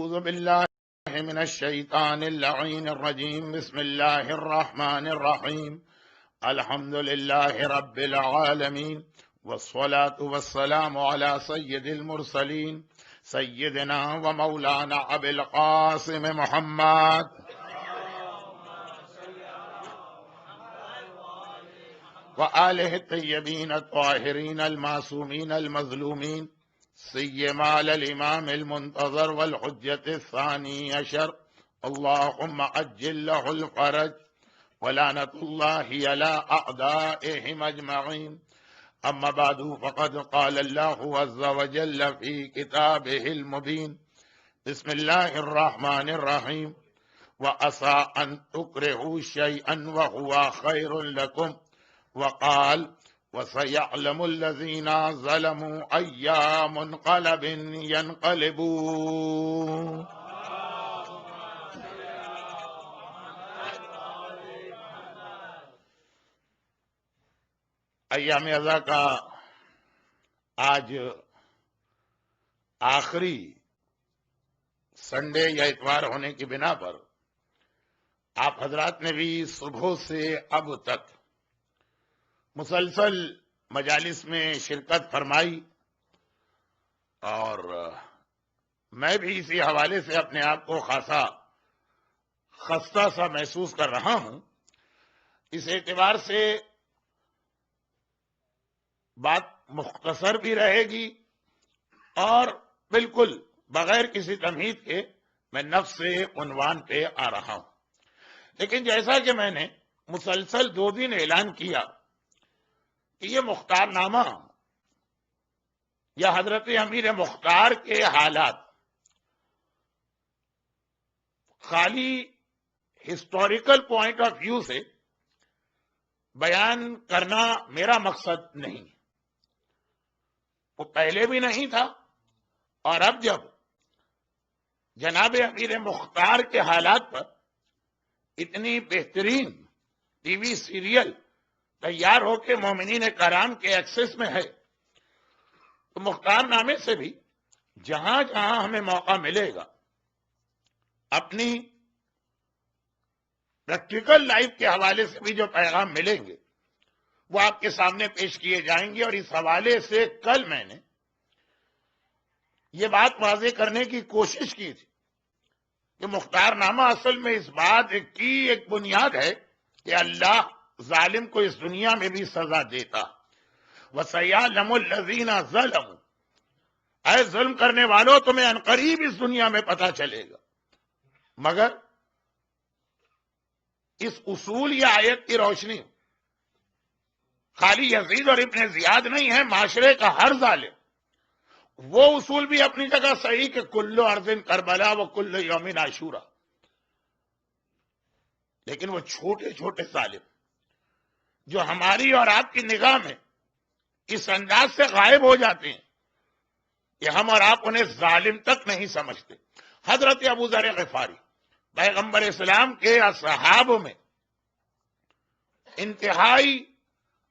أعوذ بالله من الشيطان اللعين الرجيم. بسم الله الرحمن الرحيم. الحمد لله رب العالمين، والصلاة والسلام على سيد المرسلين سيدنا ومولانا أبي القاسم محمد وآله الطيبين الطاهرين المعصومين المظلومين، سيما الإمام المنتظر والحجة الثاني عشر، اللهم عجل له الفرج ولعنة الله على أعدائهم أجمعين. أما بعد، فقد قال الله عز وجل في كتابه المبين: بسم الله الرحمن الرحيم. وعسى أن تكرهوا شيئا وهو خير لكم، وقال: وسيعلم الذين ظلموا أي منقلب ينقلبون. ایام ازا کا آج آخری سنڈے یا اتوار ہونے کی بنا پر آپ حضرات نے بھی صبح سے اب تک مسلسل مجالس میں شرکت فرمائی، اور میں بھی اسی حوالے سے اپنے آپ کو خاصا خستہ سا محسوس کر رہا ہوں۔ اس اعتبار سے بات مختصر بھی رہے گی اور بالکل بغیر کسی تمہید کے میں نفس سے عنوان پہ آ رہا ہوں۔ لیکن جیسا کہ میں نے مسلسل 2 دن اعلان کیا کہ یہ مختار نامہ یا حضرت امیر مختار کے حالات خالی ہسٹوریکل پوائنٹ آف ویو سے بیان کرنا میرا مقصد نہیں، وہ پہلے بھی نہیں تھا، اور اب جب جناب امیر مختار کے حالات پر اتنی بہترین ٹی وی سیریل تیار ہو کے مومنین کرام کے ایکسس میں ہے، تو مختار نامے سے بھی جہاں جہاں ہمیں موقع ملے گا اپنی پریکٹیکل لائف کے حوالے سے بھی جو پیغام ملیں گے وہ آپ کے سامنے پیش کیے جائیں گے۔ اور اس حوالے سے کل میں نے یہ بات واضح کرنے کی کوشش کی تھی کہ مختار نامہ اصل میں اس بات کی ایک بنیاد ہے کہ اللہ ظالم کو اس دنیا میں بھی سزا دیتا۔ وَسَيَعْلَمُ الَّذِينَ ظَلَمُوا، اے ظلم کرنے والوں تمہیں عنقریب اس دنیا میں پتہ چلے گا۔ مگر اس اصول یا آیت کی روشنی خالی یزید اور ابن زیاد نہیں ہے، معاشرے کا ہر ظالم وہ اصول بھی اپنی جگہ صحیح کہ کل ارض کربلا و کل یوم عاشورا، لیکن وہ چھوٹے چھوٹے ظالم جو ہماری اور آپ کی نگاہ میں اس انداز سے غائب ہو جاتے ہیں کہ ہم اور آپ انہیں ظالم تک نہیں سمجھتے۔ حضرت ابو ذر غفاری پیغمبر اسلام کے اصحابوں میں انتہائی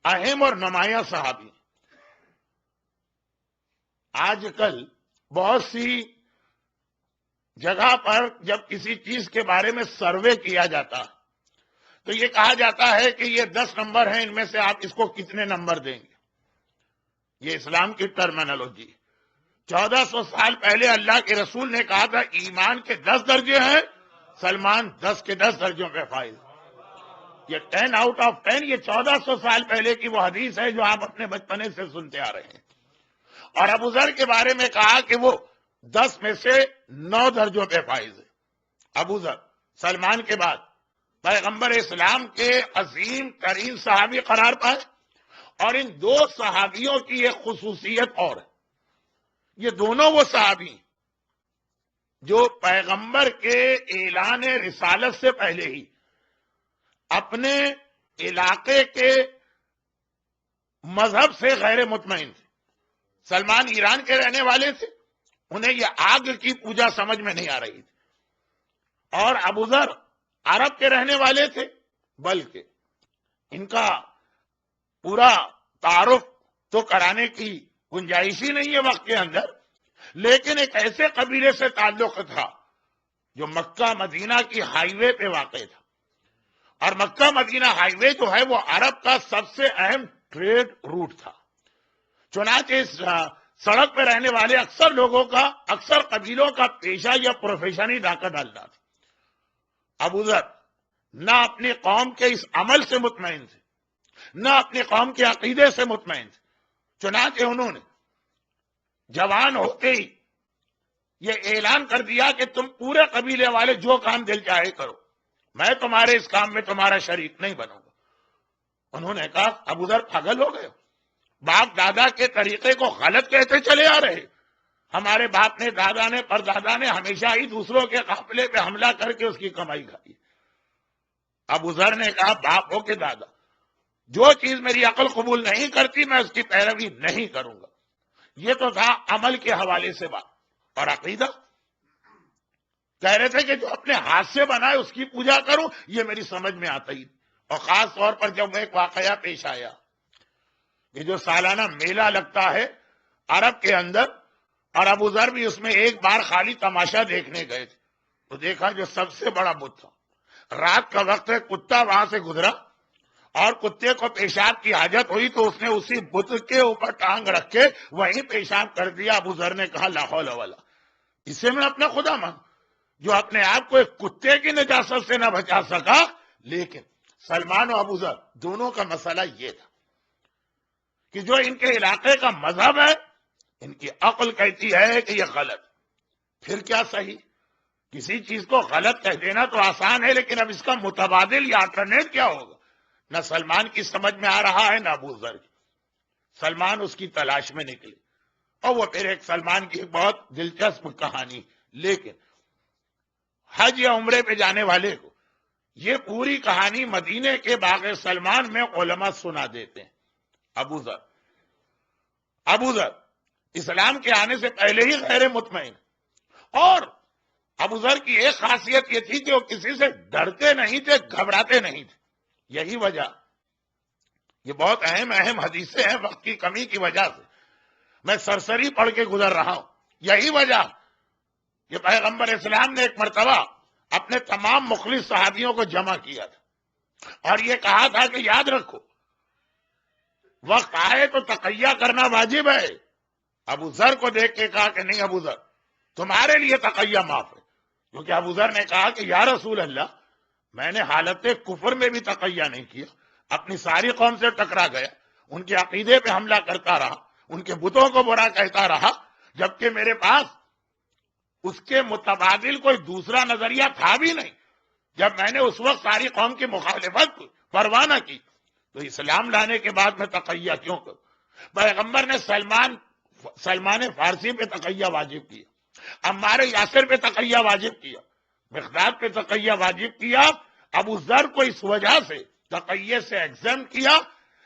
اہم اور نمایاں صحابی، آج کل بہت سی جگہ پر جب کسی چیز کے بارے میں سروے کیا جاتا تو یہ کہا جاتا ہے کہ یہ 10 نمبر ہیں، ان میں سے آپ اس کو کتنے نمبر دیں گے؟ یہ اسلام کی ٹرمینالوجی۔ 1400 سال پہلے اللہ کے رسول نے کہا تھا ایمان کے 10 درجے ہیں، سلمان 10 کے 10 درجوں پہ فائز۔ یہ 10 آؤٹ آف 10، یہ 1400 سال پہلے کی وہ حدیث ہے جو آپ اپنے بچپنے سے سنتے آ رہے ہیں۔ اور ابو ذر کے بارے میں کہا کہ وہ 10 میں سے 9 درجوں پہ فائز ہے۔ ابو ذر سلمان کے بعد پیغمبر اسلام کے عظیم ترین صحابی قرار پائے، اور ان 2 صحابیوں کی ایک خصوصیت اور ہے، یہ دونوں وہ صحابی ہیں جو پیغمبر کے اعلان رسالت سے پہلے ہی اپنے علاقے کے مذہب سے غیر مطمئن تھے۔ سلمان ایران کے رہنے والے تھے، انہیں یہ آگ کی پوجا سمجھ میں نہیں آ رہی تھی، اور ابو ذر عرب کے رہنے والے تھے، بلکہ ان کا پورا تعارف تو کرانے کی گنجائش ہی نہیں ہے وقت کے اندر، لیکن ایک ایسے قبیلے سے تعلق تھا جو مکہ مدینہ کی ہائی وے پہ واقع تھا. اور مکہ مدینہ ہائی وے جو ہے وہ عرب کا سب سے اہم ٹریڈ روٹ تھا. چنانچہ اس سڑک پہ رہنے والے اکثر لوگوں کا، اکثر قبیلوں کا پیشہ یا پروفیشن ہی ڈاکہ ڈالنا تھا. ابو ذر نہ اپنی قوم کے اس عمل سے مطمئن تھے، نہ اپنی قوم کے عقیدے سے مطمئن تھے. چنانچہ انہوں نے جوان ہوتے ہی یہ اعلان کر دیا کہ تم پورے قبیلے والے جو کام دل چاہے کرو، میں تمہارے اس کام میں تمہارا شریک نہیں بنوں گا. انہوں نے کہا ابو ذر پاگل ہو گئے، باپ دادا کے طریقے کو غلط کہتے چلے آ رہے. ہمارے باپ نے، دادا نے، پردادا نے ہمیشہ ہی دوسروں کے قافلے پہ حملہ کر کے اس کی کمائی کھائی. ابو ذر نے کہا باپ ہو کے دادا، جو چیز میری عقل قبول نہیں کرتی میں اس کی پیروی نہیں کروں گا. یہ تو تھا عمل کے حوالے سے بات. اور عقیدہ کہہ رہے تھے کہ جو اپنے ہاتھ سے بنائے اس کی پوجا کروں، یہ میری سمجھ میں آتا ہی. اور خاص طور پر جب ایک واقعہ پیش آیا، یہ جو سالانہ میلہ لگتا ہے عرب کے اندر، اور ابو ذر بھی اس میں ایک بار خالی تماشا دیکھنے گئے تھے، تو دیکھا جو سب سے بڑا بت تھا. رات کا وقت ہے، کتا وہاں سے گزرا اور کتے کو پیشاب کی حاجت ہوئی تو اس نے اسی بت کے اوپر ٹانگ رکھ کے وہیں پیشاب کر دیا. ابو ذر نے کہا لا حول ولا، اسے میں اپنا خدا مان جو اپنے آپ کو ایک کتے کی نجاست سے نہ بچا سکا. لیکن سلمان و ابو ذر دونوں کا مسئلہ یہ تھا کہ جو ان کے علاقے کا مذہب ہے، ان کی عقل کہتی ہے کہ یہ غلط، پھر کیا صحیح. کسی چیز کو غلط کہہ دینا تو آسان ہے، لیکن اب اس کا متبادل یا آلٹرنیٹ کیا ہوگا؟ نہ سلمان کی سمجھ میں آ رہا ہے نہ ابو ذر کی. سلمان اس کی تلاش میں نکلے، اور وہ پھر ایک سلمان کی ایک بہت دلچسپ کہانی. لیکن حج یا عمرے پہ جانے والے کو یہ پوری کہانی مدینے کے باغ سلمان میں علماء سنا دیتے ہیں. ابو ذر اسلام کے آنے سے پہلے ہی غیر مطمئن، اور ابو ذر کی ایک خاصیت یہ تھی کہ وہ کسی سے ڈرتے نہیں تھے، گھبراتے نہیں تھے. یہی وجہ، یہ بہت اہم حدیثیں ہیں، وقت کی کمی کی وجہ سے میں سرسری پڑھ کے گزر رہا ہوں. یہی وجہ کہ پیغمبر اسلام نے ایک مرتبہ اپنے تمام مخلص صحابیوں کو جمع کیا تھا اور یہ کہا تھا کہ یاد رکھو وقت آئے تو تقیہ کرنا واجب ہے. ابو ذر کو دیکھ کے کہا کہ نہیں ابو ذر، تمہارے لیے تقیہ معاف ہے. کیونکہ ابو ذر نے کہا کہ یا رسول اللہ، میں نے حالت کفر میں بھی تقیہ نہیں کیا، اپنی ساری قوم سے ٹکرا گیا، ان کے عقیدے پہ حملہ کرتا رہا، ان کے بتوں کو برا کہتا رہا، جبکہ میرے پاس اس کے متبادل کوئی دوسرا نظریہ تھا بھی نہیں. جب میں نے اس وقت ساری قوم کی مخالفت پرواہ نہ کی تو اسلام لانے کے بعد میں تقیہ کیوں کروں؟ پیغمبر نے سلمان فارسی پہ تقیہ واجب کیا، عمار یاسر پہ تقیہ واجب کیا، مقداد پہ تقیہ واجب کیا. ابو ذر کو اس وجہ سے تقیہ سے ایگزم کیا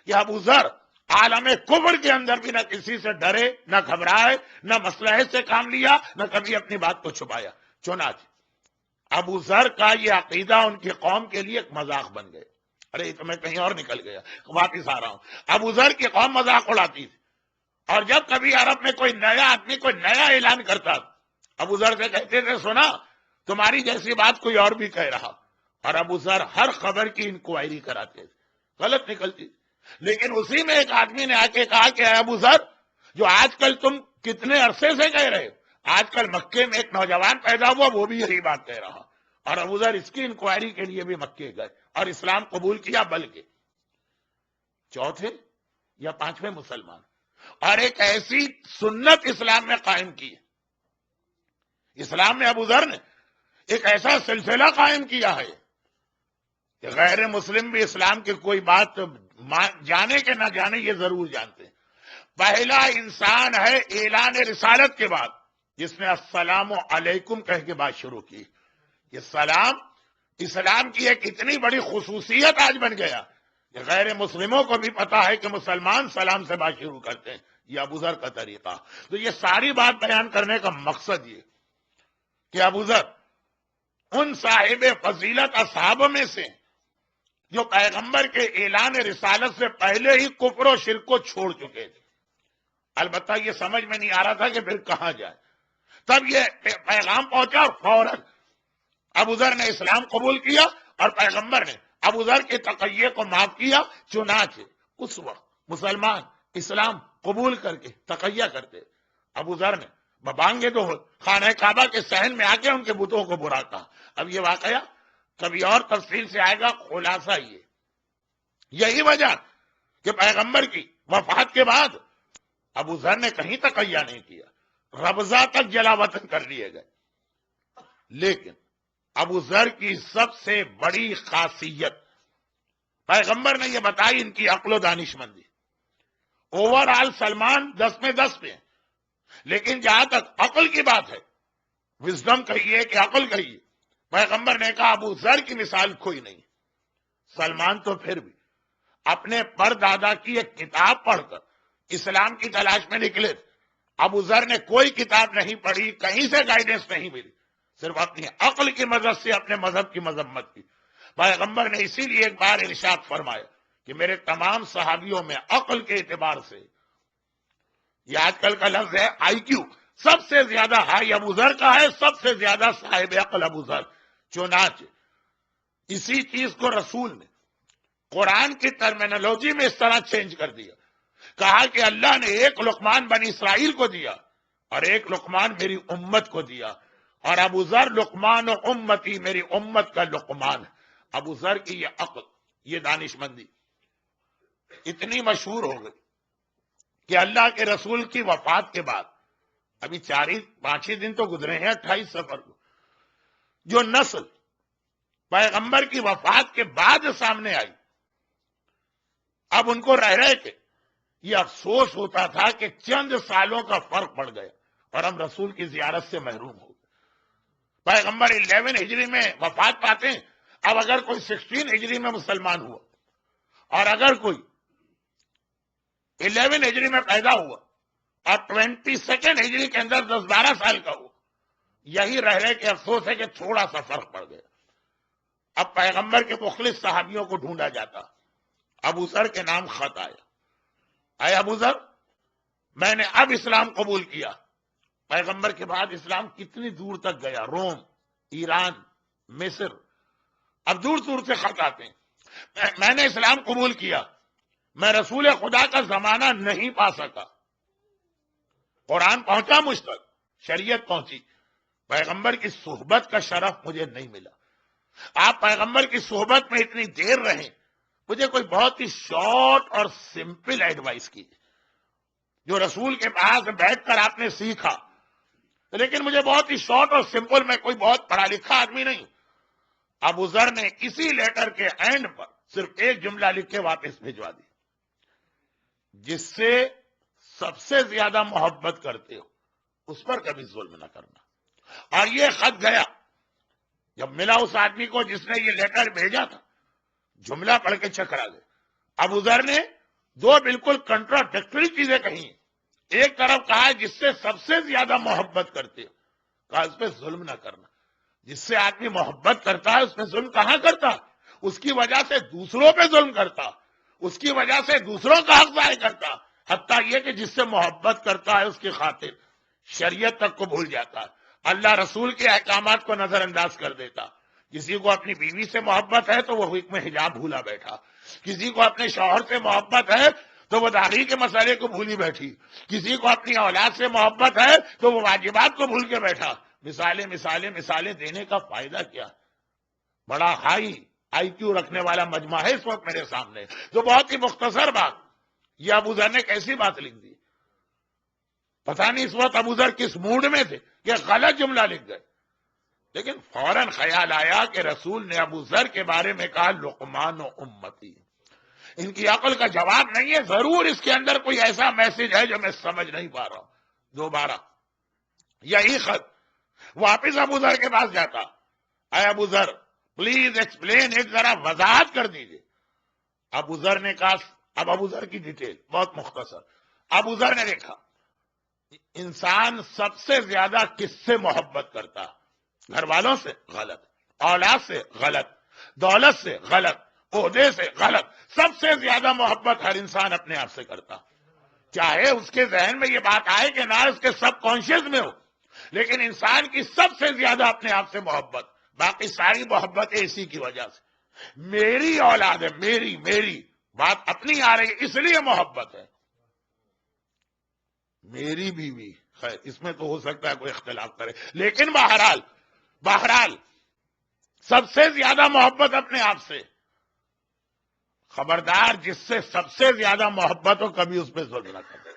کہ ابو ذر عالم کفر کے اندر بھی نہ کسی سے ڈرے، نہ گھبرائے، نہ مصلحت سے کام لیا، نہ کبھی اپنی بات کو چھپایا. چنانچہ ابو ذر کا یہ عقیدہ ان کی قوم کے لیے ایک مذاق بن گئے. ارے یہ تو میں کہیں اور نکل گیا، واپس آ رہا ہوں. ابو ذر کی قوم مذاق اڑاتی تھی، اور جب کبھی عرب میں کوئی نیا آدمی کوئی نیا اعلان کرتا ابو ذر سے کہتے تھے سنا تمہاری جیسی بات کوئی اور بھی کہہ رہا. اور ابو ذر ہر خبر کی انکوائری کراتے تھے، غلط نکلتی. لیکن اسی میں ایک آدمی نے آ کے کہا کہ اے ابو ذر، جو آج کل تم کتنے عرصے سے کہہ رہے ہو، آج کل مکے میں ایک نوجوان پیدا ہوا وہ بھی یہی بات کہہ رہا. اور ابو ذر اس کی انکوائری کے لیے بھی مکے گئے اور اسلام قبول کیا، بلکہ چوتھے یا پانچویں مسلمان. اور ایک ایسی سنت اسلام میں قائم کی ہے، اسلام میں ابو ذر نے ایک ایسا سلسلہ قائم کیا ہے کہ غیر مسلم بھی اسلام کی کوئی بات جانے کے نہ جانے یہ ضرور جانتے ہیں. پہلا انسان ہے اعلان رسالت کے بعد جس نے السلام علیکم کہہ کے بات شروع کی. یہ سلام اسلام کی ایک اتنی بڑی خصوصیت آج بن گیا کہ غیر مسلموں کو بھی پتا ہے کہ مسلمان سلام سے بات شروع کرتے ہیں. یہ ابو ذر کا طریقہ. تو یہ ساری بات بیان کرنے کا مقصد یہ کہ ابو ذر ان صاحب فضیلت اصحاب میں سے جو پیغمبر کے اعلان رسالت سے پہلے ہی کفر و شرک کو چھوڑ چکے تھے. البتہ یہ سمجھ میں نہیں آ رہا تھا کہ پھر کہاں جائے. تب یہ پیغام پہنچا اور فوراً ابو ذر نے اسلام قبول کیا اور پیغمبر نے ابو ذر کے تقیے کو معاف کیا. چنانچہ اس وقت مسلمان اسلام قبول کر کے تقیہ کرتے. ابو ذر نے ببانگے تو خانہ کعبہ کے صحن میں آ کے ان کے بتوں کو برا کہا. اب یہ واقعہ کبھی اور تفصیل سے آئے گا. خلاصہ یہی وجہ کہ پیغمبر کی وفات کے بعد ابو ذر نے کہیں تقیہ نہیں کیا, ربضہ تک جلا وطن کر لیے گئے. لیکن ابو ذر کی سب سے بڑی خاصیت پیغمبر نے یہ بتائی, ان کی عقل و دانشمندی. اوور آل سلمان 10 میں 10 پہ ہیں, لیکن جہاں تک عقل کی بات ہے, وزڈم کہیے کہ عقل کہیے, پیغمبر نے کہا ابو ذر کی مثال کوئی نہیں. سلمان تو پھر بھی اپنے پردادا کی ایک کتاب پڑھ کر اسلام کی تلاش میں نکلے. ابو ذر نے کوئی کتاب نہیں پڑھی, کہیں سے گائیڈنس نہیں ملی, صرف اپنی عقل کی مدد سے اپنے مذہب کی مذمت کی. پیغمبر نے اسی لیے ایک بار ارشاد فرمایا کہ میرے تمام صحابیوں میں عقل کے اعتبار سے, یہ آج کل کا لفظ ہے آئی کیو, سب سے زیادہ ہائی ابو ذر کا ہے, سب سے زیادہ صاحب عقل ابو ذر. چنانچہ اسی چیز کو رسول نے قرآن کی ٹرمینالوجی میں اس طرح چینج کر دیا, کہا کہ اللہ نے ایک لقمان بنی اسرائیل کو دیا اور ایک لقمان میری امت کو دیا, اور ابو ذر لقمان و امتی, میری امت کا لقمان ہے. ابو ذر کی یہ عقل, یہ دانشمندی اتنی مشہور ہو گئی کہ اللہ کے رسول کی وفات کے بعد, ابھی 4-5 دن تو گزرے ہیں 28 سفر کو, جو نسل پیغمبر کی وفات کے بعد سامنے آئی, اب ان کو رہ کے یہ افسوس ہوتا تھا کہ چند سالوں کا فرق پڑ گیا اور ہم رسول کی زیارت سے محروم ہو گئے. پیغمبر 11 ہجری میں وفات پاتے ہیں, اب اگر کوئی 16 ہجری میں مسلمان ہوا اور اگر کوئی 11 ہجری میں پیدا ہوا اور 22 ہجری کے اندر 10-12 سال کا ہوا, یہی رہ کے افسوس ہے کہ تھوڑا سا فرق پڑ گیا. اب پیغمبر کے مخلص صحابیوں کو ڈھونڈا جاتا. ابو ذر کے نام خط آیا, اے ابو ذر میں نے اب اسلام قبول کیا. پیغمبر کے بعد اسلام کتنی دور تک گیا, روم, ایران, مصر, اب دور دور سے خط آتے ہیں. میں نے اسلام قبول کیا, میں رسول خدا کا زمانہ نہیں پا سکا. قرآن پہنچا مجھ تک, شریعت پہنچی, پیغمبر کی صحبت کا شرف مجھے نہیں ملا. آپ پیغمبر کی صحبت میں اتنی دیر رہیں, مجھے کوئی بہت ہی شارٹ اور سمپل ایڈوائس کی جو رسول کے پاس بیٹھ کر آپ نے سیکھا, لیکن مجھے بہت ہی شارٹ اور سمپل, میں کوئی بہت پڑھا لکھا آدمی نہیں. ابو ذر نے اسی لیٹر کے اینڈ پر صرف ایک جملہ لکھ کے واپس بھجوا دی, جس سے سب سے زیادہ محبت کرتے ہو اس پر کبھی ظلم نہ کرنا. اور یہ خط گیا, جب ملا اس آدمی کو جس نے یہ لیٹر بھیجا تھا, جملہ پڑھ کے چکرا گئے. ابو ذر نے 2 بالکل کنٹراڈکٹری چیزیں کہیں. ایک طرف کہا جس سے سب سے زیادہ محبت کرتے ہو, کہا اس پہ ظلم نہ کرنا. جس سے آدمی محبت کرتا ہے اس پہ ظلم کہاں کرتا, اس کی وجہ سے دوسروں پہ ظلم کرتا, اس کی وجہ سے دوسروں کا حق ضائع کرتا, حتیٰ یہ کہ جس سے محبت کرتا ہے اس کی خاطر شریعت تک کو بھول جاتا, اللہ رسول کے احکامات کو نظر انداز کر دیتا. کسی کو اپنی بیوی سے محبت ہے تو وہ حکم حجاب بھولا بیٹھا, کسی کو اپنے شوہر سے محبت ہے تو وہ داڑھی کے مسئلے کو بھولی بیٹھی, کسی کو اپنی اولاد سے محبت ہے تو وہ واجبات کو بھول کے بیٹھا. مثالیں مثالیں مثالیں دینے کا فائدہ کیا؟ بڑا ہائی آئی کیو رکھنے والا مجمع ہے اس وقت میرے سامنے, تو بہت ہی مختصر بات. یہ ابو ذر نے کیسی بات لکھ دی, پتہ نہیں اس وقت ابو ذر کس موڈ میں تھے کہ غلط جملہ لکھ گئے. لیکن فوراً خیال آیا کہ رسول نے ابو ذر کے بارے میں کہا لقمان و امتی, ان کی عقل کا جواب نہیں ہے, ضرور اس کے اندر کوئی ایسا میسج ہے جو میں سمجھ نہیں پا رہا ہوں. دوبارہ یہی خط واپس ابو ذر کے پاس جاتا, اے ابو ذر پلیز ایکسپلین, ایک ذرا وضاحت کر دیجئے. ابو ذر نے کہا, اب ابو ذر کی ڈیٹیل بہت مختصر. ابو ذر نے دیکھا انسان سب سے زیادہ کس سے محبت کرتا, گھر والوں سے غلط, اولاد سے غلط, دولت سے غلط, عہدے سے غلط. سب سے زیادہ محبت ہر انسان اپنے آپ سے کرتا, چاہے اس کے ذہن میں یہ بات آئے کہ نہ اس کے سب کانشیس میں ہو, لیکن انسان کی سب سے زیادہ اپنے آپ سے محبت باقی ساری محبتیں اسی کی وجہ سے. میری اولاد ہے، میری بات اپنی آ رہی ہے اس لیے محبت ہے. میری بیوی، خیر اس میں تو ہو سکتا ہے کوئی اختلاف کرے، لیکن بہرحال سب سے زیادہ محبت اپنے آپ سے. خبردار، جس سے سب سے زیادہ محبت ہو کبھی اس پہ ظلم نہ کرنا،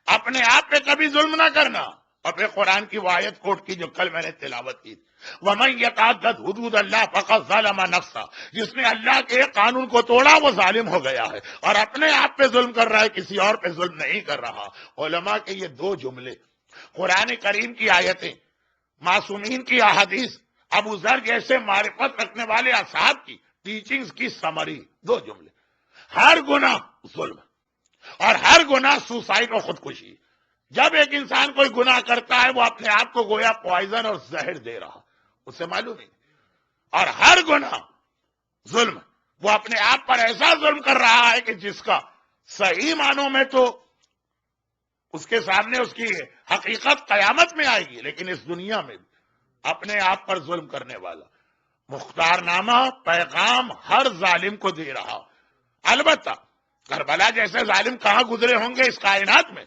اپنے آپ پہ کبھی ظلم نہ کرنا. اور پھر قرآن کی وہ آیت کوٹ کی جو کل میں نے تلاوت کی، وَمَن يَتَعَدَّدْ حُدُودَ اللَّهِ فَقَدْ ظَلَمَ نَفْسَهُ، جس نے اللہ کے قانون کو توڑا وہ ظالم ہو گیا ہے، اور اپنے آپ پہ ظلم کر رہا ہے، کسی اور پہ ظلم نہیں کر رہا. علماء کے یہ دو جملے، قرآن کریم کی آیتیں، معصومین کی احادیث، ابو ذر جیسے معرفت رکھنے والے اصحاب کی ٹیچنگز کی سمری، دو جملے. ہر گناہ ظلم، اور ہر گناہ سوسائڈ اور خودکشی. جب ایک انسان کوئی گناہ کرتا ہے وہ اپنے آپ کو گویا پوائزن اور زہر دے رہا، اسے معلوم نہیں. اور ہر گناہ ظلم، وہ اپنے آپ پر ایسا ظلم کر رہا ہے کہ جس کا صحیح معنوں میں تو اس کے سامنے اس کی حقیقت قیامت میں آئے گی، لیکن اس دنیا میں بھی اپنے آپ پر ظلم کرنے والا. مختار نامہ پیغام ہر ظالم کو دے رہا. البتہ کربلا جیسے ظالم کہاں گزرے ہوں گے اس کائنات میں،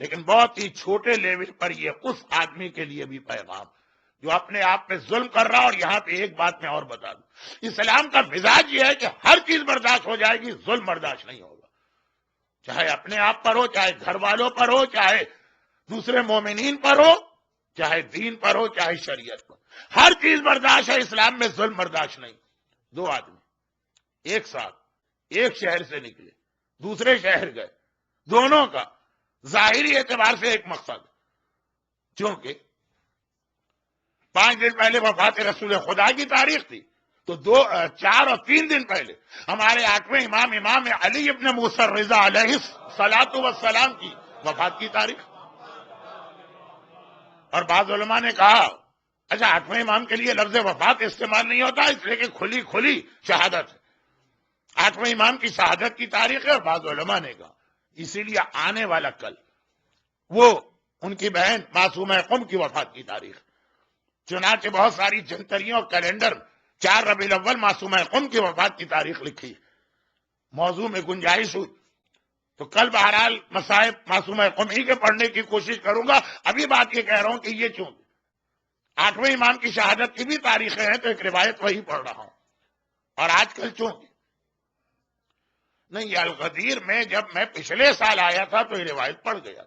لیکن بہت ہی چھوٹے لیول پر یہ اس آدمی کے لیے بھی پیغام جو اپنے آپ پہ ظلم کر رہا. اور یہاں پہ ایک بات میں اور بتا دوں، اسلام کا مزاج یہ ہے کہ ہر چیز برداشت ہو جائے گی، ظلم برداشت نہیں ہوگا. چاہے اپنے آپ پر ہو، چاہے گھر والوں پر ہو، چاہے دوسرے مومنین پر ہو، چاہے دین پر ہو، چاہے شریعت پر، ہر چیز برداشت ہے. اسلام میں ظلم برداشت نہیں. دو آدمی ایک ساتھ ایک شہر سے نکلے، دوسرے شہر گئے، دونوں کا ظاہری اعتبار سے ایک مقصد، چونکہ 5 دن پہلے وفات رسول خدا کی تاریخ تھی، تو 4 اور 3 دن پہلے ہمارے 8ویں امام علی ابن موسیٰ الرضا علیہ الصلوۃ والسلام کی وفات کی تاریخ. اور بعض علماء نے کہا اچھا 8ویں امام کے لیے لفظ وفات استعمال نہیں ہوتا اس لیے کہ کھلی شہادت ہے. 8ویں امام کی شہادت کی تاریخ ہے. اور بعض علماء نے کہا اسی لیے آنے والا کل وہ ان کی بہن معصومہ قم کی وفات کی تاریخ. چنانچہ بہت ساری جنتریوں اور کیلنڈر 4 ربیع الاول معصومہ قم کی وفات کی تاریخ لکھی. موضوع میں گنجائش ہوئی تو کل بہرحال مصائب معصومہ قم ہی کے پڑھنے کی کوشش کروں گا. ابھی بات یہ کہہ رہا ہوں کہ یہ چون 8ویں امام کی شہادت کی بھی تاریخیں ہیں تو ایک روایت وہی پڑھ رہا ہوں. اور آج کل چونکہ نہیں، الغدیر میں جب میں پچھلے سال آیا تھا تو یہ روایت پڑھ گیا.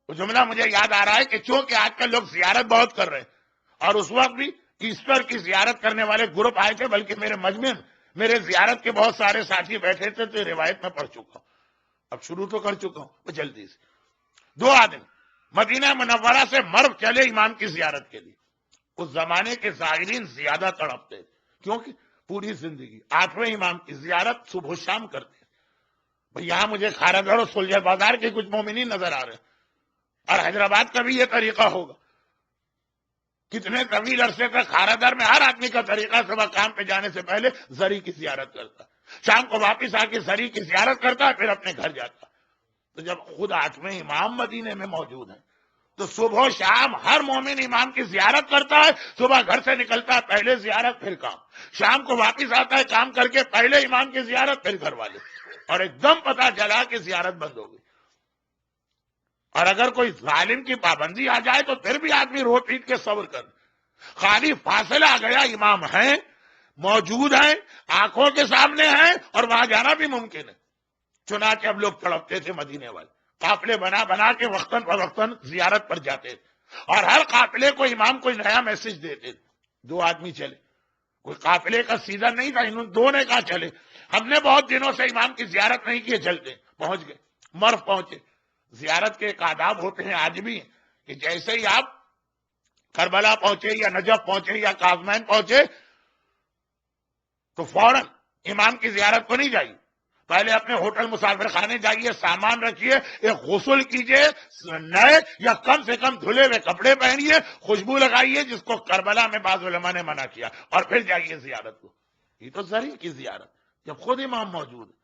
وہ جملہ مجھے یاد آ رہا ہے کہ چونکہ آج کل لوگ زیارت بہت کر رہے ہیں، اور اس وقت بھی ایسٹر کی زیارت کرنے والے گروپ آئے تھے، بلکہ میرے مجمع میں میرے زیارت کے بہت سارے ساتھی بیٹھے تھے، تو یہ روایت میں پڑھ چکا ہوں. اب شروع تو کر چکا ہوں وہ جلدی سے. 2 آدمی مدینہ منورہ سے مرو چلے امام کی زیارت کے لیے. اس زمانے کے زائرین زیادہ تڑپتے تھے کیونکہ پوری زندگی 8ویں امام کی زیارت صبح و شام کرتے ہیں. بھئی یہاں مجھے کھارگڑھ اور سلجھر بازار کے کچھ مومنین نظر آ رہے ہیں، اور حیدرآباد کا بھی یہ طریقہ ہوگا. کتنے طویل عرصے تک کھارگڑھ میں ہر آدمی کا طریقہ صبح کام پہ جانے سے پہلے زری کی زیارت کرتا، شام کو واپس آ کے زری کی زیارت کرتا، پھر اپنے گھر جاتا. تو جب خود 8ویں امام مدینے میں موجود ہیں تو صبح و شام ہر مومن امام کی زیارت کرتا ہے. صبح گھر سے نکلتا ہے پہلے زیارت پھر کام، شام کو واپس آتا ہے کام کر کے پہلے امام کی زیارت پھر گھر والے. اور ایک دم پتہ چلا کہ زیارت بند ہو گئی. اور اگر کوئی ظالم کی پابندی آ جائے تو پھر بھی آدمی رو پیٹ کے صبر کر. خالی فاصلہ آ گیا، امام ہیں، موجود ہیں، آنکھوں کے سامنے ہیں، اور وہاں جانا بھی ممکن ہے. چنانچہ اب لوگ تڑپتے تھے مدینے والے، قافلے بنا کے وقتاً فوقتاً زیارت پر جاتے تھے، اور ہر قافلے کو امام کوئی نیا میسج دیتے تھے. 2 آدمی چلے، کوئی قافلے کا سیزن نہیں تھا، انہوں 2 نے کہا چلے، ہم نے بہت دنوں سے امام کی زیارت نہیں کی، چلتے. پہنچ گئے، مرو پہنچے. زیارت کے ایک آداب ہوتے ہیں آج بھی کہ جیسے ہی آپ کربلا پہنچے یا نجف پہنچے یا کاظمین پہنچے تو فوراً امام کی زیارت کو نہیں جائیے، پہلے اپنے ہوٹل مسافر خانے جائیے، سامان رکھیے، ایک غسل کیجئے، نئے یا کم سے کم دھلے ہوئے کپڑے پہنیے، خوشبو لگائیے جس کو کربلا میں بعض علماء نے منع کیا، اور پھر جائیے زیارت کو. یہ تو زری کی زیارت جب خود امام موجود ہے.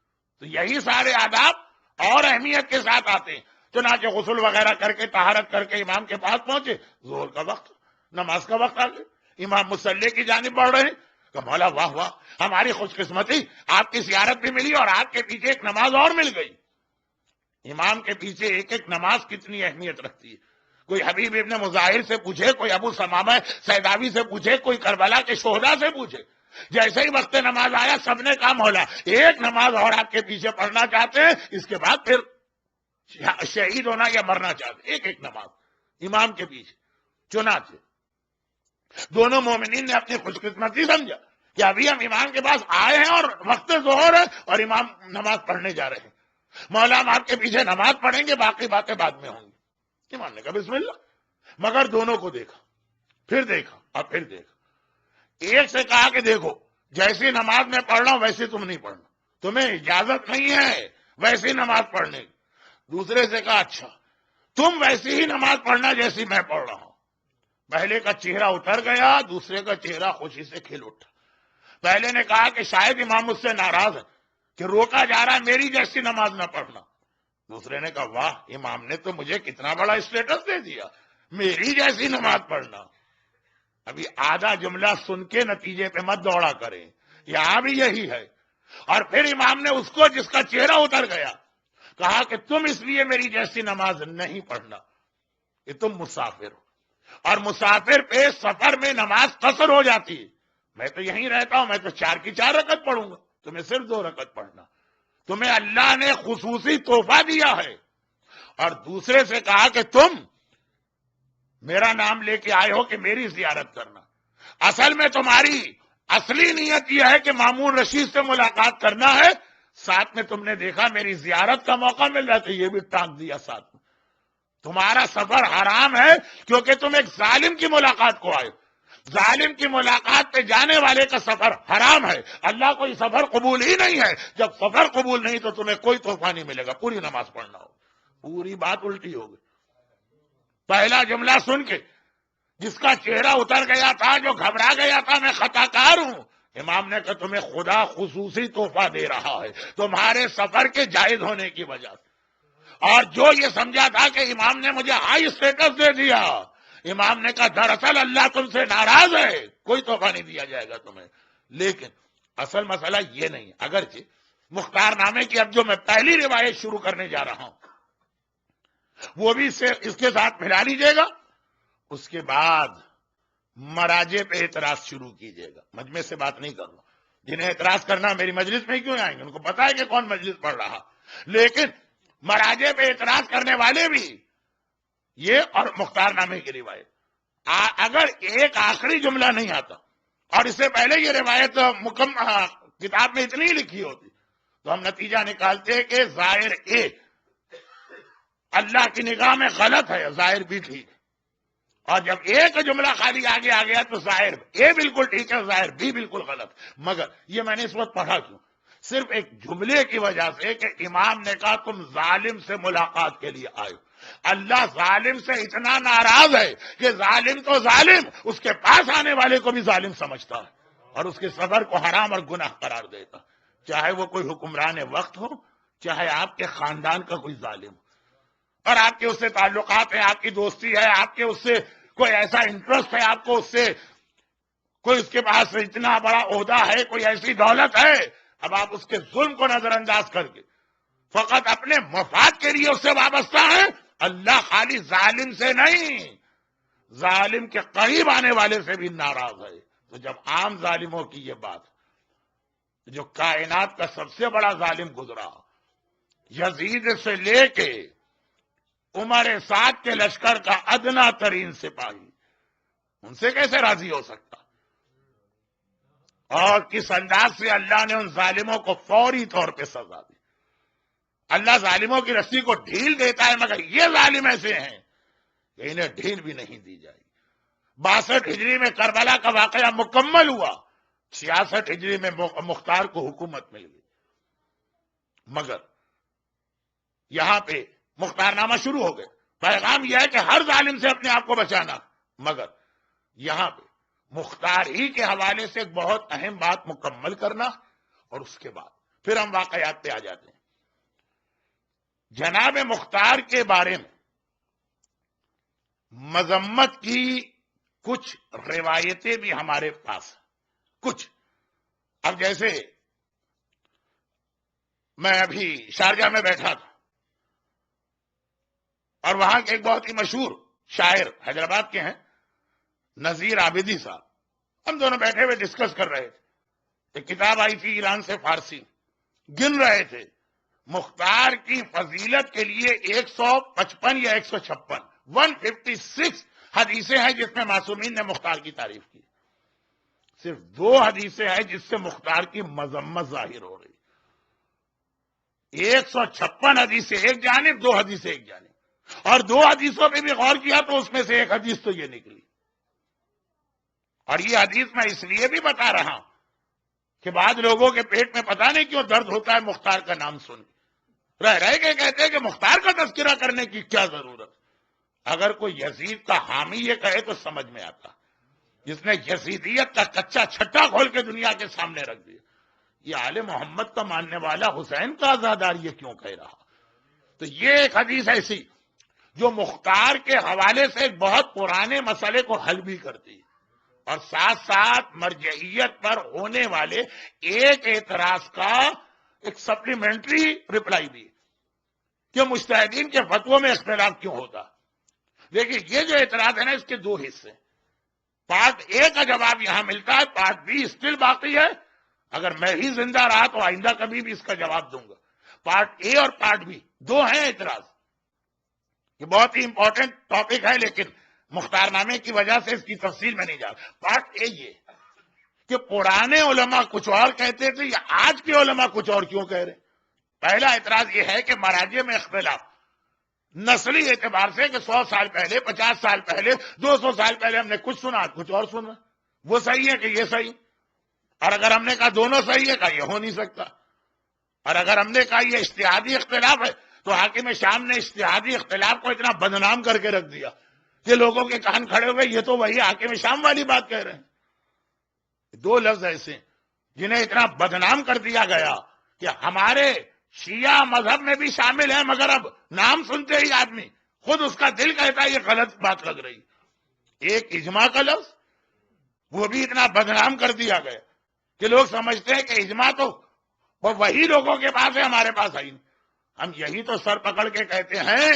تو یہی سارے آداب اور اہمیت کے ساتھ آتے ہیں. چنانچہ غسل وغیرہ کر کے طہارت کر کے امام کے پاس پہنچے. ظہر کا وقت، نماز کا وقت آ گیا. امام مصلی کی جانب بڑھ رہے ہیں کہ مولا واہ واہ، ہماری خوش قسمتی، آپ کی زیارت بھی ملی اور آپ کے پیچھے ایک نماز اور مل گئی۔ امام کے پیچھے ایک ایک نماز کتنی اہمیت رکھتی ہے۔ کوئی حبیب ابن مظاہر سے پوچھے، کوئی ابو ثمامہ سیداوی سے پوچھے، کوئی کربلا کے شہداء سے پوچھے، جیسے ہی وقت نماز آیا سب نے کہا مولا ایک نماز اور آپ کے پیچھے پڑھنا چاہتے ہیں، اس کے بعد پھر شہید ہونا یا مرنا چاہتے ہیں۔ ایک ایک نماز امام کے پیچھے۔ چنانچہ دونوں مومنین نے اپنی خوش قسمتی سمجھا کہ ابھی ہم امام کے پاس آئے ہیں اور وقت ظہر ہے اور امام نماز پڑھنے جا رہے ہیں، مولا ہم آپ کے پیچھے نماز پڑھیں گے، باقی باتیں بعد میں ہوں گی۔ امام نے کہا بسم اللہ۔ مگر دونوں کو دیکھا، پھر دیکھا اور پھر دیکھا۔ ایک سے کہا کہ دیکھو جیسی نماز میں پڑھ رہا ہوں ویسے تم نہیں پڑھنا، تمہیں اجازت نہیں ہے ویسی نماز پڑھنے کی۔ دوسرے سے کہا اچھا تم ویسی ہی نماز پڑھنا جیسی میں پڑھ رہا ہوں۔ پہلے کا چہرہ اتر گیا، دوسرے کا چہرہ خوشی سے کھل اٹھا۔ پہلے نے کہا کہ شاید امام مجھ سے ناراض ہے کہ روکا جا رہا ہے میری جیسی نماز نہ پڑھنا۔ دوسرے نے کہا واہ، امام نے تو مجھے کتنا بڑا اسٹیٹس دے دیا، میری جیسی نماز پڑھنا۔ ابھی آدھا جملہ سن کے نتیجے پہ مت دوڑا کریں، یہاں بھی یہی ہے۔ اور پھر امام نے اس کو جس کا چہرہ اتر گیا کہا کہ تم اس لیے میری جیسی نماز نہیں پڑھنا کہ تم مسافر ہو، اور مسافر پہ سفر میں نماز قصر ہو جاتی ہے۔ میں تو یہیں رہتا ہوں، میں تو 4 کی 4 رکعت پڑھوں گا، تمہیں صرف 2 رکعت پڑھنا، تمہیں اللہ نے خصوصی تحفہ دیا ہے۔ اور دوسرے سے کہا کہ تم میرا نام لے کے آئے ہو کہ میری زیارت کرنا، اصل میں تمہاری اصلی نیت یہ ہے کہ مامون رشید سے ملاقات کرنا ہے، ساتھ میں تم نے دیکھا میری زیارت کا موقع مل رہا تو یہ بھی ٹانک دیا ساتھ میں۔ تمہارا سفر حرام ہے کیونکہ تم ایک ظالم کی ملاقات کو آئے، ظالم کی ملاقات پہ جانے والے کا سفر حرام ہے۔ اللہ کوئی سفر قبول ہی نہیں ہے، جب سفر قبول نہیں تو تمہیں کوئی تحفہ نہیں ملے گا، پوری نماز پڑھنا ہو۔ پوری بات الٹی ہو گئی۔ پہلا جملہ سن کے جس کا چہرہ اتر گیا تھا، جو گھبرا گیا تھا میں خطا کار ہوں، امام نے کہا تمہیں خدا خصوصی تحفہ دے رہا ہے تمہارے سفر کے جائز ہونے کی وجہ سے۔ اور جو یہ سمجھا تھا کہ امام نے مجھے ہائی اسٹیٹس دے دیا، امام نے کہا دراصل اللہ تم سے ناراض ہے، کوئی تحفہ نہیں دیا جائے گا تمہیں۔ لیکن اصل مسئلہ یہ نہیں، اگرچہ مختار نامے کی اب جو میں پہلی روایت شروع کرنے جا رہا ہوں وہ بھی اس کے ساتھ ملا لیجیے گا، اس کے بعد مراجع پہ اعتراض شروع کیجیے گا۔ مجمع سے بات نہیں کر رہا، جنہیں اعتراض کرنا میری مجلس میں کیوں آئیں گے، ان کو پتا ہے کہ کون مجلس پڑھ رہا، لیکن مراجع پہ اعتراض کرنے والے بھی یہ اور مختار نامے کی روایت، اگر ایک آخری جملہ نہیں آتا اور اس سے پہلے یہ روایت کتاب میں اتنی لکھی ہوتی تو ہم نتیجہ نکالتے ہیں کہ ظاہر اے اللہ کی نگاہ میں غلط ہے، ظاہر بھی ٹھیک ہے، اور جب ایک جملہ خالی آگے آ گیا تو ظاہر اے بالکل ٹھیک ہے، ظاہر بھی بالکل غلط۔ مگر یہ میں نے اس وقت پڑھا کیوں؟ صرف ایک جملے کی وجہ سے کہ امام نے کہا تم ظالم سے ملاقات کے لیے آئے، اللہ ظالم سے اتنا ناراض ہے کہ ظالم تو ظالم اس کے پاس آنے والے کو بھی ظالم سمجھتا ہے اور اس کے سفر کو حرام اور گناہ قرار دیتا، چاہے وہ کوئی حکمران وقت ہو، چاہے آپ کے خاندان کا کوئی ظالم ہو، اور آپ کے اس سے تعلقات ہیں، آپ کی دوستی ہے، آپ کے اس سے کوئی ایسا انٹرسٹ ہے، آپ کو اس سے کوئی اس کے پاس اتنا بڑا عہدہ ہے، کوئی ایسی دولت ہے، اب آپ اس کے ظلم کو نظر انداز کر کے فقط اپنے مفاد کے لیے اس سے وابستہ ہیں۔ اللہ خالی ظالم سے نہیں، ظالم کے قریب آنے والے سے بھی ناراض ہے۔ تو جب عام ظالموں کی یہ بات، جو کائنات کا سب سے بڑا ظالم گزرا، یزید سے لے کے عمر سعد کے لشکر کا ادنا ترین سپاہی، ان سے کیسے راضی ہو سکتا؟ اور کس انداز سے اللہ نے ان ظالموں کو فوری طور پہ سزا دی۔ اللہ ظالموں کی رسی کو ڈھیل دیتا ہے، مگر یہ ظالم ایسے ہیں کہ انہیں ڈھیل بھی نہیں دی جائے گی۔ 62 ہجری میں کربلا کا واقعہ مکمل ہوا، 66 ہجری میں مختار کو حکومت مل گئی، مگر یہاں پہ مختار نامہ شروع ہو گئے۔ پیغام یہ ہے کہ ہر ظالم سے اپنے آپ کو بچانا، مگر یہاں پہ مختار ہی کے حوالے سے ایک بہت اہم بات مکمل کرنا، اور اس کے بعد پھر ہم واقعات پہ آ جاتے ہیں۔ جناب مختار کے بارے میں مذمت کی کچھ روایتیں بھی ہمارے پاس کچھ. اب جیسے میں ابھی شارجہ میں بیٹھا تھا اور وہاں کے ایک بہت ہی مشہور شاعر حیدرآباد کے ہیں نذیر عابدی صاحب، ہم دونوں بیٹھے ہوئے ڈسکس کر رہے تھے. ایک کتاب آئی تھی ایران سے فارسی، گن رہے تھے مختار کی فضیلت کے لیے 155 یا 156 156 حدیثیں ہیں جس میں معصومین نے مختار کی تعریف کی. صرف 2 حدیثیں ہیں جس سے مختار کی مذمت ظاہر ہو رہی. 156 حدیثیں ایک جانب، 2 حدیثیں ایک جانب. اور 2 حدیثوں پہ بھی غور کیا تو اس میں سے ایک حدیث تو یہ نکلی. اور یہ حدیث میں اس لیے بھی بتا رہا ہوں کہ بعض لوگوں کے پیٹ میں پتہ نہیں کیوں درد ہوتا ہے مختار کا نام سن رہ کے کہتے ہیں کہ مختار کا تذکرہ کرنے کی کیا ضرورت. اگر کوئی یزید کا حامی یہ کہے تو سمجھ میں آتا، جس نے یزیدیت کا کچا چھٹا کھول کے دنیا کے سامنے رکھ دیا. یہ آل محمد کا ماننے والا حسین کا عزادار یہ کیوں کہہ رہا؟ تو یہ ایک حدیث ایسی جو مختار کے حوالے سے ایک بہت پرانے مسئلے کو حل بھی کرتی ہے اور ساتھ ساتھ مرجعیت پر ہونے والے ایک اعتراض کا ایک سپلیمنٹری رپلائی بھی کہ مجتہدین کے فتووں میں اختلاف کیوں ہوتا. دیکھیے یہ جو اعتراض ہے نا اس کے 2 حصے. پارٹ اے کا جواب یہاں ملتا ہے، پارٹ بی اسٹل باقی ہے. اگر میں ہی زندہ رہا تو آئندہ کبھی بھی اس کا جواب دوں گا. پارٹ اے اور پارٹ بی 2 ہیں اعتراض. یہ بہت ہی امپورٹنٹ ٹاپک ہے لیکن مختار نامے کی وجہ سے اس کی تفصیل میں نہیں جا. پارٹ اے یہ کہ پرانے علماء کچھ اور کہتے تھے یا آج کے علماء کچھ اور کیوں کہہ رہے. پہلا اعتراض یہ ہے کہ مراجع میں اختلاف نسلی اعتبار سے کہ 100 سال پہلے، 50 سال پہلے، 200 سال پہلے ہم نے کچھ سنا کچھ اور سنا، وہ صحیح ہے کہ یہ صحیح. اور اگر ہم نے کہا دونوں صحیح ہے کہا یہ ہو نہیں سکتا. اور اگر ہم نے کہا یہ اجتہادی اختلاف ہے تو حاکم شام نے اجتہادی اختلاف کو اتنا بدنام کر کے رکھ دیا کہ لوگوں کے کان کھڑے ہوئے یہ تو وہی حاکم شام والی بات کہہ رہے ہیں. 2 لفظ ایسے جنہیں اتنا بدنام کر دیا گیا کہ ہمارے شیعہ مذہب میں بھی شامل ہیں، مگر اب نام سنتے ہی آدمی خود اس کا دل کہتا ہے یہ غلط بات لگ رہی. ایک اجماع کا لفظ وہ بھی اتنا بدنام کر دیا گیا کہ لوگ سمجھتے ہیں کہ اجماع تو وہ وہی لوگوں کے پاس ہے، ہمارے پاس آئی. ہم یہی تو سر پکڑ کے کہتے ہیں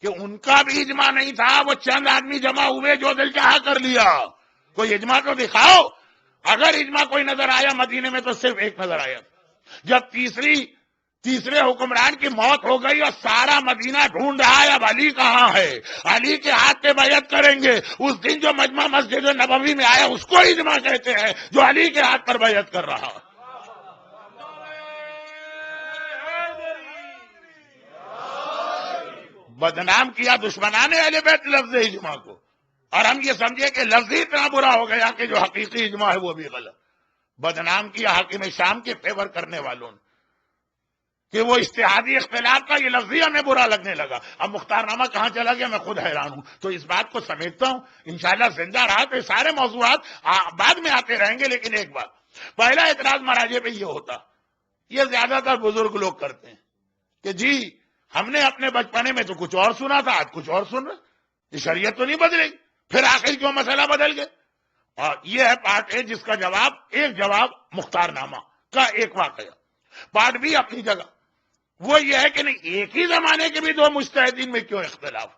کہ ان کا بھی اجماع نہیں تھا، وہ چند آدمی جمع ہوئے جو دل چاہا کر لیا. کوئی اجماع تو دکھاؤ. اگر اجماع کوئی نظر آیا مدینے میں تو صرف ایک نظر آیا جب تیسرے حکمران کی موت ہو گئی اور سارا مدینہ ڈھونڈ رہا ہے اب علی کہاں ہے، علی کے ہاتھ پہ بیعت کریں گے. اس دن جو مجمع مسجد نبوی میں آیا اس کو اجماع کہتے ہیں جو علی کے ہاتھ پر بیعت کر رہا. بدنام کیا دشمنان اہل بیت لفظ اجماع کو، اور ہم یہ سمجھے کہ لفظ ہی اتنا برا ہو گیا کہ جو حقیقی اجماع ہے وہ بھی غلط. بدنام کیا حاکم شام کے فیور کرنے والوں نے کہ وہ اجتہادی اختلاف کا یہ لفظ ہی ہمیں برا لگنے لگا. اب مختار نامہ کہاں چلا گیا میں خود حیران ہوں. تو اس بات کو سمیٹتا ہوں، انشاءاللہ زندہ رہا تو سارے موضوعات بعد میں آتے رہیں گے. لیکن ایک بات، پہلا اعتراض مراجع پہ یہ ہوتا، یہ زیادہ تر بزرگ لوگ کرتے ہیں کہ جی ہم نے اپنے بچپنے میں تو کچھ اور سنا تھا آج کچھ اور سن رہے، یہ شریعت تو نہیں بدلے گی، پھر آخر کیوں مسئلہ بدل گیا. اور یہ ہے پارٹ اے جس کا جواب ایک جواب مختار نامہ کا ایک واقعہ. پارٹ بی اپنی جگہ وہ یہ ہے کہ نہیں ایک ہی زمانے کے بھی 2 مجتہدین میں کیوں اختلاف.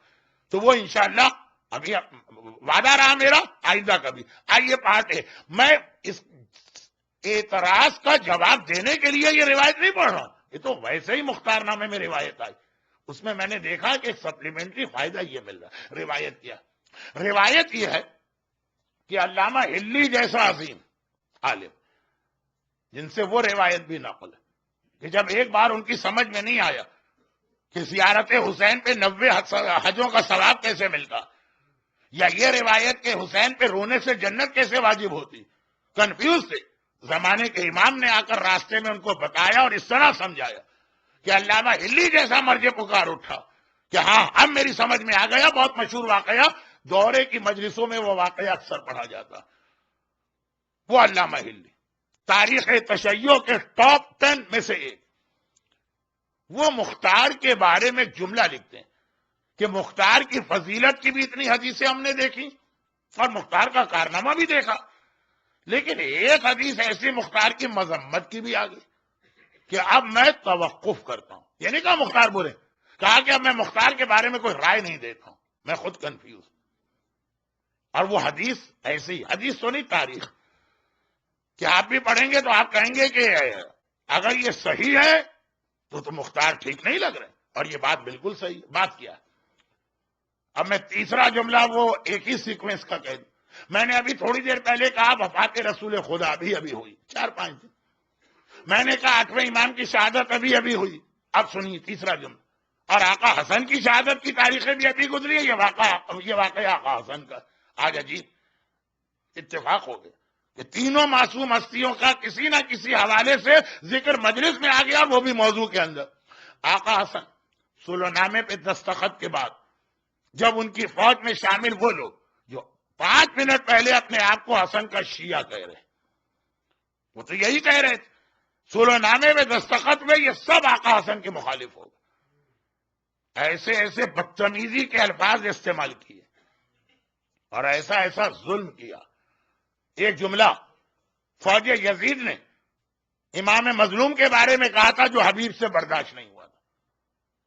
تو وہ انشاءاللہ ابھی وعدہ رہا میرا آئندہ کبھی. آئیے پارٹ اے. میں اس اعتراض کا جواب دینے کے لیے یہ روایت نہیں پڑھ رہا ہوں، یہ تو ویسے ہی مختار نامے میں روایت آئی. اس میں نے دیکھا کہ ایک سپلیمنٹری فائدہ یہ مل رہا ہے. روایت یہ ہے کہ علامہ ہلی جیسا عظیم عالم جن سے وہ روایت بھی نقل ہے کہ جب ایک بار ان کی سمجھ میں نہیں آیا کہ زیارت حسین پہ 90 حجوں کا ثواب کیسے ملتا، یا یہ روایت کہ حسین پہ رونے سے جنت کیسے واجب ہوتی، کنفیوز تھے. زمانے کے امام نے آ کر راستے میں ان کو بتایا اور اس طرح سمجھایا کہ علامہ ہلی جیسا مرجع پکار اٹھا کہ ہاں اب میری سمجھ میں آ گیا. بہت مشہور واقعہ، دورے کی مجلسوں میں وہ واقعہ اکثر پڑھا جاتا. وہ علامہ ہلی تاریخ تشیع کے ٹاپ 10 میں سے ایک، وہ مختار کے بارے میں ایک جملہ لکھتے ہیں کہ مختار کی فضیلت کی بھی اتنی حدیثیں ہم نے دیکھی اور مختار کا کارنامہ بھی دیکھا، لیکن ایک حدیث ایسی مختار کی مذمت کی بھی آ گئی کہ اب میں توقف کرتا ہوں. یہ نہیں کہا مختار برے، کہا کہ اب میں مختار کے بارے میں کوئی رائے نہیں دیتا ہوں، میں خود کنفیوز. اور وہ حدیث ایسی حدیث تو نہیں، تاریخ کہ آپ بھی پڑھیں گے تو آپ کہیں گے کہ اگر یہ صحیح ہے تو مختار ٹھیک نہیں لگ رہے، اور یہ بات بالکل صحیح. بات کیا ہے؟ اب میں تیسرا جملہ وہ ایک ہی سیکوینس کا کہہ دوں. میں نے ابھی تھوڑی دیر پہلے کہا وفات رسول خدا ابھی ہوئی 4-5 دن. میں نے کہا 8ویں امام کی شہادت ابھی ہوئی. اب سنیے تیسرا جملہ. اور آقا حسن کی شہادت کی تاریخیں بھی ابھی گزری ہے. یہ واقعہ آقا حسن کا آج عجیب اتفاق ہو گیا کہ تینوں معصوم ہستیوں کا کسی نہ کسی حوالے سے ذکر مجلس میں آ گیا، وہ بھی موضوع کے اندر. آقا حسن صلح نامے پہ دستخط کے بعد جب ان کی فوج میں شامل وہ لوگ جو 5 منٹ پہلے اپنے آپ کو حسن کا شیعہ کہہ رہے، وہ تو یہی کہہ رہے تھے صلح نامے میں دستخط میں یہ سب آقا حسن کے مخالف ہو گئے. ایسے بدتمیزی کے الفاظ استعمال کیے اور ایسا ظلم کیا. ایک جملہ فوج یزید نے امام مظلوم کے بارے میں کہا تھا جو حبیب سے برداشت نہیں ہوا تھا.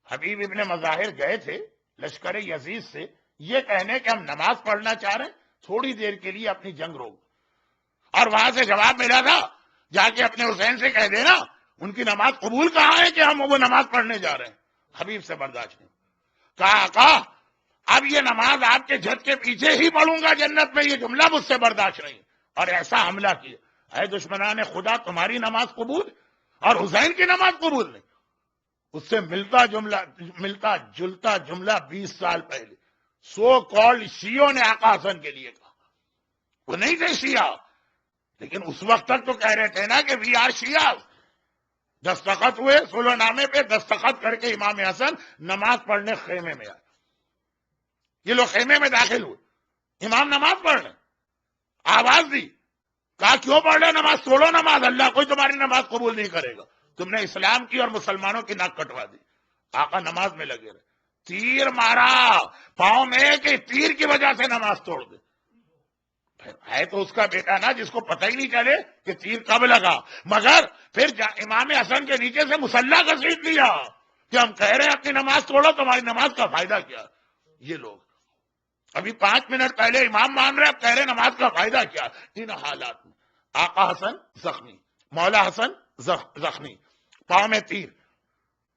حبیب ابن مظاہر گئے تھے لشکر یزید سے یہ کہنے کہ ہم نماز پڑھنا چاہ رہے ہیں، تھوڑی دیر کے لیے اپنی جنگ روک. اور وہاں سے جواب ملا تھا جا کے اپنے حسین سے کہہ دینا ان کی نماز قبول کہاں ہے کہ ہم وہ نماز پڑھنے جا رہے ہیں. حبیب سے برداشت نہیں. کہا اب یہ نماز آپ کے جھٹ کے پیچھے ہی پڑھوں گا جنت میں، یہ جملہ مجھ سے برداشت نہیں. اور ایسا حملہ کیا، اے دشمنان خدا تمہاری نماز قبول اور حسین کی نماز قبول نہیں. اس سے ملتا جلتا جملہ 20 سال پہلے سو کالڈ شیعوں نے آقا حسن کے لیے کہا. وہ نہیں تھے شیعہ، لیکن اس وقت تک تو کہہ رہے تھے نا کہ وی آر شیعہ. دستخط ہوئے صلح نامے پہ، دستخط کر کے امام حسن نماز پڑھنے خیمے میں آئے. یہ لوگ خیمے میں داخل ہوئے، امام نماز پڑھ رہے، آواز دی، کہا کیوں پڑھ رہے نماز؟ توڑو نماز، اللہ کوئی تمہاری نماز قبول نہیں کرے گا. تم نے اسلام کی اور مسلمانوں کی ناک کٹوا دی. آقا نماز میں لگے رہے، تیر مارا پاؤں میں کہ تیر کی وجہ سے نماز توڑ دے. ہے تو اس کا بیٹا نا جس کو پتہ ہی نہیں چلے کہ تیر کب لگا، مگر پھر امام حسن کے نیچے سے مسلح گھسیٹ لیا کہ ہم کہہ رہے ہیں اپنی نماز توڑو، تمہاری نماز کا فائدہ کیا؟ یہ لوگ ابھی 5 منٹ پہلے امام مان رہے، اب کہہ رہے نماز کا فائدہ کیا؟ ان حالات میں آقا حسن زخمی، مولا حسن زخمی، پاؤں میں تیر،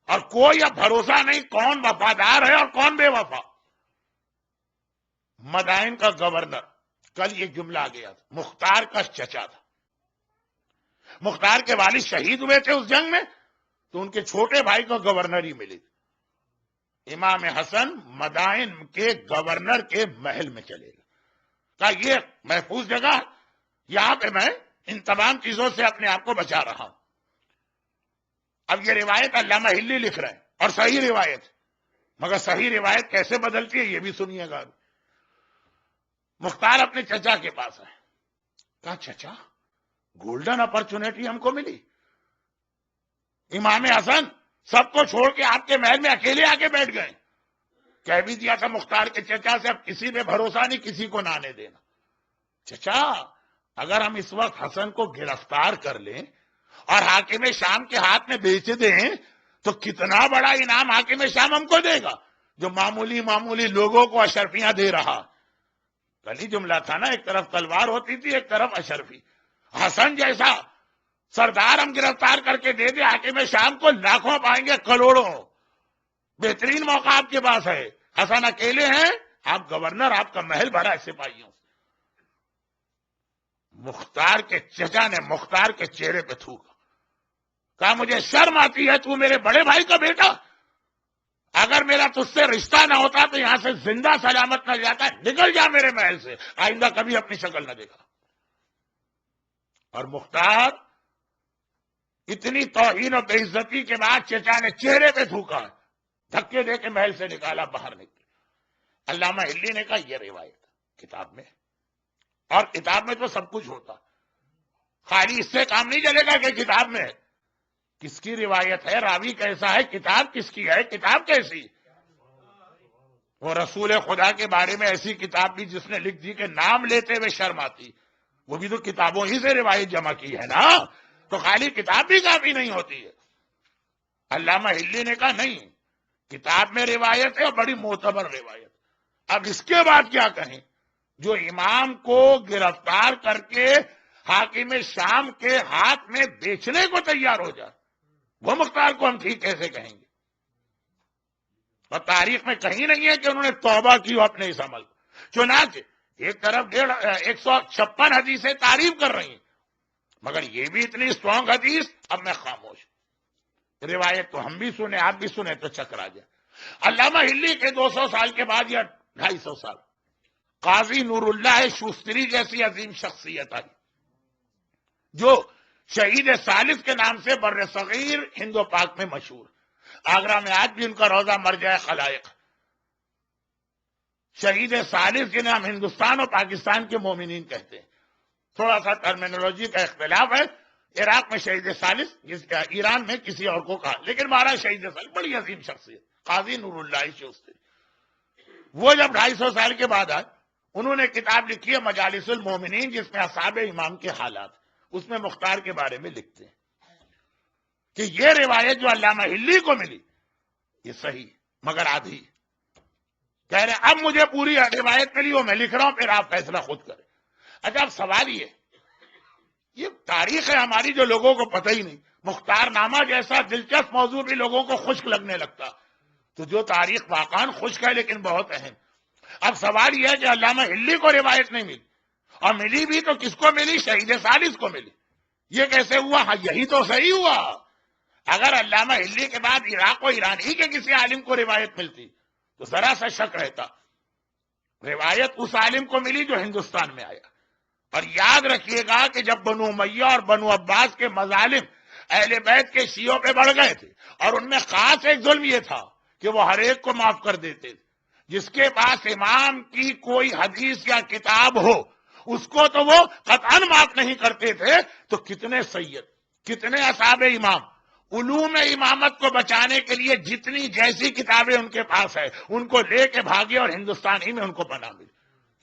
اور کوئی اب بھروسہ نہیں کون وفادار ہے اور کون بے وفا. مدائن کا گورنر، کل یہ جملہ آ گیا تھا، مختار کا چچا تھا. مختار کے والد شہید ہوئے تھے اس جنگ میں، تو ان کے چھوٹے بھائی کو گورنر ہی ملی. امام حسن مدائن کے گورنر کے محل میں چلے گا. کہا یہ محفوظ جگہ، یہاں پہ میں ان تمام چیزوں سے اپنے آپ کو بچا رہا ہوں. اب یہ روایت علامہ ہلی لکھ رہے ہیں اور صحیح روایت، مگر صحیح روایت کیسے بدلتی ہے یہ بھی سنیے گا. مختار اپنے چچا کے پاس ہے، کہا چچا گولڈن اپرچونٹی ہم کو ملی، امام حسن سب کو چھوڑ کے آپ کے محل میں اکیلے آ کے بیٹھ گئے. کہہ بھی دیا تھا مختار کے چچا سے اب کسی پہ بھروسہ نہیں، کسی کو نہ آنے دینا. چچا اگر ہم اس وقت حسن کو گرفتار کر لیں اور حاکم شام کے ہاتھ میں بیچ دیں تو کتنا بڑا انعام حاکم شام ہم کو دے گا جو معمولی لوگوں کو اشرفیاں دے رہا. کل ہی جملہ تھا نا، ایک طرف تلوار ہوتی تھی ایک طرف اشرفی. حسن جیسا سردار ہم گرفتار کر کے دے دیں حاکم شام کو، لاکھوں پائیں گے کروڑوں. بہترین موقع آپ کے پاس ہے. حسن اکیلے ہیں، آپ گورنر، آپ کا محل بھرا ہے سپاہیوں. مختار کے چچا نے مختار کے چہرے پہ تھوکا، کہا مجھے شرم آتی ہے، تو میرے بڑے بھائی کا بیٹا، اگر میرا تجھ سے رشتہ نہ ہوتا تو یہاں سے زندہ سلامت نہ جاتا، نکل جا میرے محل سے، آئندہ کبھی اپنی شکل نہ دیکھا. اور مختار اتنی توہین و بے عزتی کے بعد چچا نے چہرے پہ تھوکا، دھکے دے کے محل سے نکالا، باہر نکلے. علامہ ہلی نے کہا یہ روایت کتاب میں، اور کتاب میں تو سب کچھ ہوتا، خالی اس سے کام نہیں چلے گا کہ کتاب میں کس کی روایت ہے، راوی کیسا ہے، کتاب کس کی ہے، کتاب کیسی. وہ رسول خدا کے بارے میں ایسی کتاب بھی جس نے لکھ دی کہ نام لیتے ہوئے شرم آتی، وہ بھی تو کتابوں ہی سے روایت جمع کی ہے نا، تو خالی کتاب بھی کافی نہیں ہوتی ہے۔ علامہ ہلی نے کہا نہیں، کتاب میں روایت ہے اور بڑی معتبر روایت۔ اب اس کے بعد کیا کہیں؟ جو امام کو گرفتار کر کے حاکم شام کے ہاتھ میں بیچنے کو تیار ہو جائے، وہ مختار کو ہم ٹھیک کیسے کہیں گے؟ اور تاریخ میں کہیں نہیں ہے کہ انہوں نے توبہ کی ہو اپنے اس عمل کو۔ چنانچہ ایک طرف 156 حدیثیں تعریف کر رہی ہیں، مگر یہ بھی اتنی اسٹرانگ حدیث، اب میں خاموش۔ روایت تو ہم بھی سنیں، آپ بھی سنیں تو چکرا جائے۔ علامہ ہلی کے 200 سال کے بعد یا 250 سال قاضی نور اللہ شوستری جیسی عظیم شخصیت آئی، جو شہید ثالث کے نام سے بر صغیر ہند و پاک میں مشہور، آگرہ میں آج بھی ان کا روزہ مرجع خلائق۔ شہید ثالث جنہیں ہم ہندوستان اور پاکستان کے مومنین کہتے ہیں، تھوڑا سا ٹرمینالوجی کا اختلاف ہے، عراق میں شہید ثالث، ایران میں کسی اور کو کہا، لیکن 12 شہید ثالث بڑی عظیم شخصیت قاضی نور اللہ شوستری۔ وہ جب 250 سال کے بعد آئے، انہوں نے کتاب لکھی ہے مجالس المومنین، جس میں اصحاب امام کے حالات، اس میں مختار کے بارے میں لکھتے ہیں کہ یہ روایت جو علامہ ہلی کو ملی یہ صحیح مگر آدھی، کہہ رہے اب مجھے پوری روایت ملی، وہ میں لکھ رہا ہوں، پھر آپ فیصلہ خود کریں۔ اچھا اب سوال یہ تاریخ ہے ہماری جو لوگوں کو پتہ ہی نہیں، مختار نامہ جیسا دلچسپ موضوع بھی لوگوں کو خشک لگنے لگتا، تو جو تاریخ واقعاً خشک ہے لیکن بہت اہم۔ اب سوال یہ ہے کہ علامہ ہلی کو روایت نہیں ملی، اور ملی بھی تو کس کو ملی؟ شہید ثالث کو ملی۔ یہ کیسے ہوا؟ ہاں یہی تو صحیح ہوا۔ اگر علامہ ہلی کے بعد عراق و ایران ہی کے کسی عالم کو روایت ملتی تو ذرا سا شک رہتا۔ روایت اس عالم کو ملی جو ہندوستان میں آیا۔ اور یاد رکھیے گا کہ جب بنو امیہ اور بنو عباس کے مظالم اہل بیت کے شیعوں پہ بڑھ گئے تھے، اور ان میں خاص ایک ظلم یہ تھا کہ وہ ہر ایک کو معاف کر دیتے تھے، جس کے پاس امام کی کوئی حدیث یا کتاب ہو اس کو تو وہ قطعاً معاف نہیں کرتے تھے، تو کتنے سید، کتنے اصحاب امام علوم امامت کو بچانے کے لیے جتنی جیسی کتابیں ان کے پاس ہے ان کو لے کے بھاگے، اور ہندوستان ہی میں ان کو پناہ ملی۔